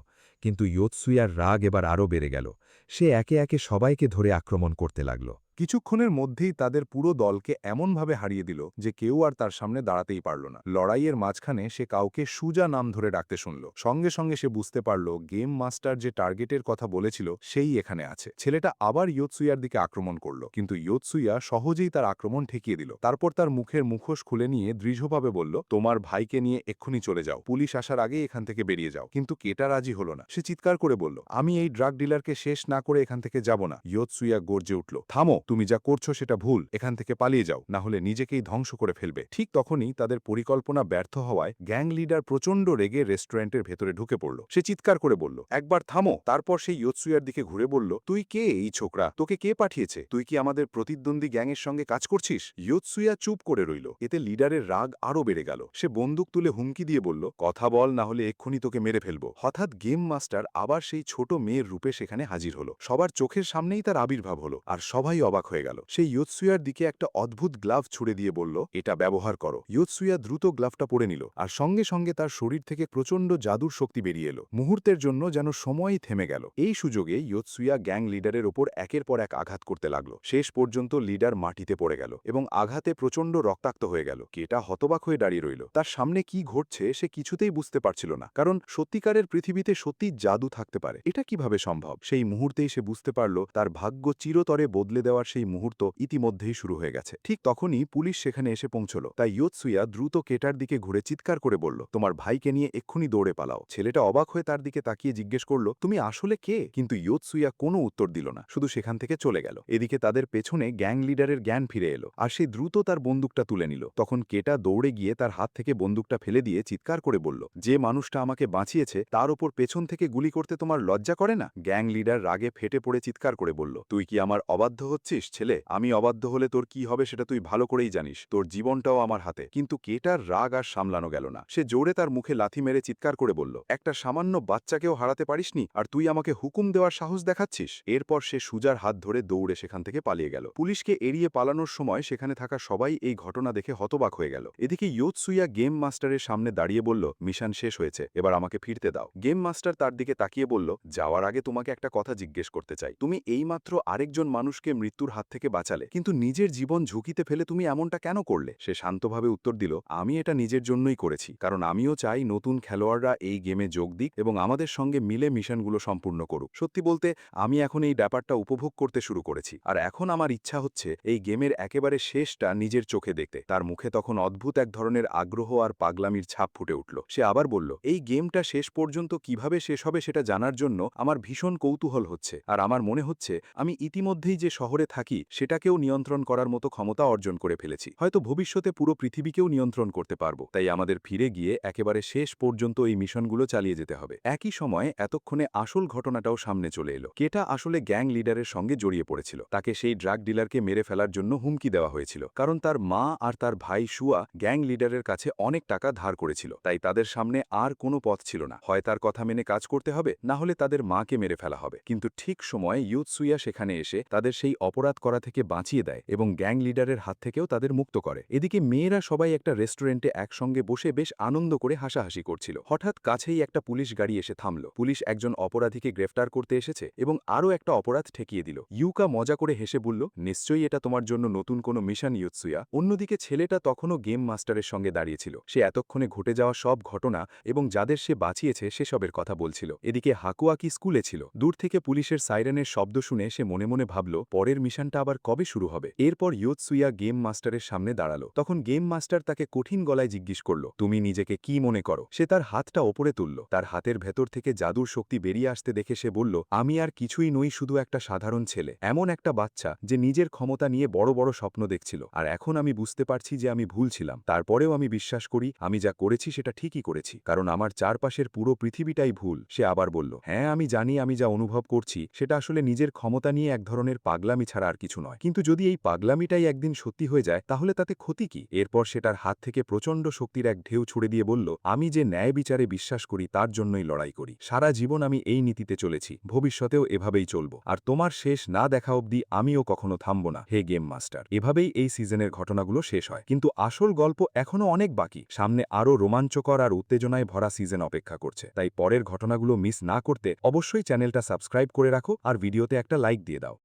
কিন্তু ইয়োতসুয়ার রাগ এবার আরও বেড়ে গেল। সে একে একে সবাইকে ধরে আক্রমণ করতে লাগল। কিছুক্ষণের মধ্যেই তাদের পুরো দলকে এমনভাবে হারিয়ে দিল যে কেউ আর তার সামনে দাঁড়াতেই পারল না। লড়াইয়ের মাঝখানে সে কাউকে সুজা নাম ধরে ডাকতে শুনল। সঙ্গে সঙ্গে সে বুঝতে পারল গেম মাস্টার যে টার্গেটের কথা বলেছিল সেই এখানে আছে। ছেলেটা আবার ইয়োতসুয়ার দিকে আক্রমণ করল, কিন্তু ইয়োতসুয়া সহজেই তার আক্রমণ ঠেকিয়ে দিল। তারপর তার মুখের মুখোশ খুলে নিয়ে দৃঢ়ভাবে বলল, তোমার ভাইকে নিয়ে এক্ষুনি চলে যাও, পুলিশ আসার আগেই এখান থেকে বেরিয়ে যাও। কিন্তু কেটা রাজি হল না। সে চিৎকার করে বলল, আমি এই ড্রাগ ডিলারকে শেষ না করে এখান থেকে যাব না। ইয়োতসুয়া গর্জে উঠল, থামো, তুমি যা করছো সেটা ভুল, এখান থেকে পালিয়ে যাও, না হলে নিজেকেই ধ্বংস করে ফেলবে। ঠিক তখনই তাদের পরিকল্পনা ব্যর্থ হওয়ায় গ্যাং লিডার প্রচণ্ড রেগে রেস্টুরেন্টের ভেতরে ঢুকে পড়ল। সে চিৎকার করে বলল, একবার থামো। তারপর সেই ইয়োতসুয়ার দিকে ঘুরে বলল, তুই কে এই ছোকরা? তোকে কে পাঠিয়েছে? তুই কি আমাদের প্রতিদ্বন্দ্বী গ্যাংয়ের সঙ্গে কাজ করছিস? ইয়োতসুয়া চুপ করে রইল। এতে লিডারের রাগ আরও বেড়ে গেল। সে বন্দুক তুলে হুমকি দিয়ে বলল, কথা বল, না হলে এক্ষুনি তোকে মেরে ফেলবো। হঠাৎ গেম মাস্টার আবার সেই ছোট মেয়ের রূপে সেখানে হাজির হলো। সবার চোখের সামনেই তার আবির্ভাব হলো, আর সবাই অবাক হয়ে গেল। সেই ইয়োতসুয়ার দিকে একটা অদ্ভুত গ্লাভ ছুড়ে দিয়ে বলল, এটা ব্যবহার করো। ইয়োতসুয়া দ্রুত গ্লাভটা পরে নিল, আর সঙ্গে সঙ্গে তার শরীর থেকে প্রচণ্ড জাদুর শক্তি বেরিয়ে এলো। মুহূর্তের জন্য যেন সময়ই থেমে গেল। এই সুযোগে ইয়োতসুয়া গ্যাং লিডারের ওপর একের পর এক আঘাত করতে লাগলো। শেষ পর্যন্ত লিডার মাটিতে পড়ে গেল এবং আঘাতে প্রচণ্ড রক্তাক্ত হয়ে গেল। কেটা হতবাক হয়ে দাঁড়িয়ে রইল। তার সামনে কি ঘটছে সে কিছুতেই বুঝতে পারছিল না, কারণ সত্যিকারের পৃথিবীতে সত্যি জাদু থাকতে পারে। এটা কিভাবে সম্ভব? সেই মুহূর্তেই সে বুঝতে পারল তার ভাগ্য চিরতরে বদলে দেওয়ার সেই মুহূর্ত ইতিমধ্যেই শুরু হয়ে গেছে। ঠিক তখনই পুলিশ সেখানে এসে পৌঁছল। তাই ইয়োতসুয়া দ্রুত কেটার দিকে ঘুরে চিৎকার করে বলল, তোমার ভাইকে নিয়ে এক্ষুনি দৌড়ে পালাও। ছেলেটা অবাক হয়ে তার দিকে তাকিয়ে জিজ্ঞেস করল, তুমি আসলে কে? কিন্তু ইয়োতসুয়া কোনো উত্তর দিল না, শুধু সেখান থেকে চলে গেল। এদিকে তাদের পেছনে গ্যাং লিডারের জ্ঞান ফিরে এলো, আর সে দ্রুত তার বন্দুকটা তুলে নিল। তখন কেটা দৌড়ে গিয়ে তার হাত থেকে বন্দুকটা ফেলে দিয়ে চিৎকার করে বলল, যে মানুষটা আমাকে বাঁচিয়েছে তার ওপর পেছন থেকে গুলি করতে তোমার লজ্জা করে না? গ্যাং লিডার রাগে ফেটে পড়ে চিৎকার করে বলল, তুই কি আমার অবাধ্য হচ্ছিস ছেলে? আমি অবাধ্য হলে তোর কি হবে সেটা তুই ভালো করেই জানিস। তোর জীবনটাও আমার হাতে। কিন্তু কেটার রাগ আর সামলানো গেল না। সে জোরে তার মুখে লাথি মেরে চিৎকার করে বলল, একটা সামান্য বাচ্চাকেও হারাতে পারিসনি, আর তুই আমাকে হুকুম দেওয়ার সাহস দেখাচ্ছিস? এরপর সে সুজার হাত ধরে দৌড়ে সেখান থেকে পালিয়ে গেল। পুলিশকে এড়িয়ে পালানোর সময় সেখানে থাকা সবাই এই ঘটনা দেখে হতবাক হয়ে গেল। এদিকে ইয়োতসুয়া গেম মাস্টারের সামনে দাঁড়িয়ে বলল, মিশন শেষ হয়েছে, এবার আমাকে ফিরতে দাও। গেম মাস্টার তার দিকে তাকিয়ে বলল, যাওয়ার আগে তোমাকে একটা কথা জিজ্ঞেস করতে চাই। তুমি এইমাত্র আরেকজন মানুষকে মৃত্যুর হাত থেকে বাঁচালে, কিন্তু নিজের জীবন ঝুঁকিতে ফেলে তুমি এমনটা কেন করলে? সে শান্তভাবে উত্তর দিল, আমি এটা নিজের জন্যই করেছি, কারণ আমিও চাই নতুন খেলোয়াড়রা এই গেমে যোগ দিক এবং আমাদের সঙ্গে মিলে মিশনগুলো সম্পূর্ণ করুক। সত্যি বলতে আমি এখন এই ব্যাপারটা উপভোগ করতে শুরু করেছি, আর এখন আমার ইচ্ছা হচ্ছে এই গেমের একেবারে শেষটা নিজের চোখে দেখতে। তার মুখে তখন অদ্ভুত এক ধরনের আগ্রহ আর পাগলামির ছাপ ফুটে উঠল। সে আবার বলল, এই গেমটা শেষ পর্যন্ত কিভাবে শেষ হবে সেটা জানার জন্য আমার ভীষণ কৌতূহল হচ্ছে, আর আমার মনে হচ্ছে আমি ইতিমধ্যেই যে শহরে থাকি সেটাকেও নিয়ন্ত্রণ করার মতো ক্ষমতা অর্জন করে ফেলেছি। হয়তো ভবিষ্যতে পুরো পৃথিবীকেও নিয়ন্ত্রণ করতে পারবো। তাই আমাদের ফিরে গিয়ে একেবারে শেষ পর্যন্ত এই মিশনগুলো চালিয়ে যেতে হবে। একই সময় এতক্ষণে আসল ঘটনাটাও সামনে চলে এলো। কেটা আসলে গ্যাং লিডারের সঙ্গে জড়িয়ে পড়েছিল। তাকে সেই ড্রাগ ডিলারকে মেরে ফেলার জন্য হুমকি দেওয়া হয়েছিল, কারণ তার মা আর তার ভাই শুয়া গ্যাং লিডারের কাছে অনেক টাকা ধার করেছিল। তাই তাদের সামনে আর কোনো পথ ছিল না, হয় তার কথা মেনে কাজ করতে হবে, না হলে তাদের মাকে মেরে ফেলা হবে। কিন্তু ঠিক সময়ে ইয়োতসুয়া সেখানে এসে তাদের সেই অপরাধ করা থেকে বাঁচিয়ে দেয় এবং গ্যাং লিডারের হাত থেকেও তাদের মুক্ত করে। এদিকে মেয়েরা সবাই একটা রেস্টুরেন্টে একসঙ্গে বসে বেশ আনন্দ করে হাসাহাসি করছিল। হঠাৎ কাছেই একটা পুলিশ গাড়ি এসে থামল। পুলিশ একজন অপরাধীকে গ্রেফতার করতে এসেছে এবং আরও একটা অপরাধ ঠেকিয়ে দিল। ইউকা মজা করে হেসে বলল, নিশ্চয়ই এটা তোমার জন্য নতুন কোনো মিশন ইয়োতসুয়া। অন্যদিকে ছেলেটা তখনও গেম মাস্টারের সঙ্গে দাঁড়িয়েছিল। সে এতক্ষণে ঘটে যাওয়া সব ঘটনা এবং যাদের সে বাঁচিয়েছে সেসবের কথা বলছিল। এদিকে হাকুয়াকি স্কুলে ছিল। দূর থেকে পুলিশের সাইরেনের শব্দ শুনে সে মনে মনে ভাবল, পরের মিশনটা আবার কবে শুরু হবে? এরপর ইয়োতসুয়া গেম মাস্টারের সামনে দাঁড়ালো। তখন গেম মাস্টার তাকে কঠিন গলায় জিজ্ঞেস করল, তুমি নিজেকে কি মনে করো? সে তার হাতটা ওপরে তুলল। তার হাতের ভেতর থেকে জাদুর শক্তি বেরিয়ে আসতে দেখে সে বলল, আমি আর কিছুই নই, শুধু একটা সাধারণ ছেলে, এমন একটা বাচ্চা যে নিজের ক্ষমতা নিয়ে বড় বড় স্বপ্ন দেখছিল। আর এখন আমি বুঝতে পারছি যে আমি ভুল ছিলাম। তারপরেও আমি বিশ্বাস করি আমি যা করেছি সেটা ঠিকই করেছি, কারণ আমার চারপাশের পুরো পৃথিবীটাই ভুল। সে আবার বলল, হ্যাঁ আমি জানি আমি যা অনুভব করছি সেটা আসলে নিজের ক্ষমতা নিয়ে এক ধরনের পাগলামি ছাড়া আর কিছু নয়, কিন্তু যদি এই পাগলামিটাই একদিন সত্যি হয়ে যায় তাহলে তাতে ক্ষতি কি? এরপর সে তার হাত থেকে প্রচণ্ড শক্তির এক ঢেউ ছুড়ে দিয়ে বলল, আমি যে ন্যায় বিচারে বিশ্বাস করি তার জন্যই লড়াই করি। সারা জীবন আমি এই নীতিতে চলেছি, ভবিষ্যতেও এভাবেই চলব, আর তোমার শেষ না দেখা অবধি আমিও কখনো থামব না, হে গেম মাস্টার। এভাবেই এই সিজনের ঘটনাগুলো শেষ হয়, কিন্তু আসল গল্প এখনো অনেক বাকি। সামনে আরও রোমাঞ্চকর আর উত্তেজনায় ভরা সিজন অপেক্ষা করছে, তাই পরের ঘটনাগুলো মিস না করতে অবশ্যই চ্যানেলটা সাবস্ক্রাইব করে রাখো আর ভিডিওতে একটা লাইক দিয়ে দাও।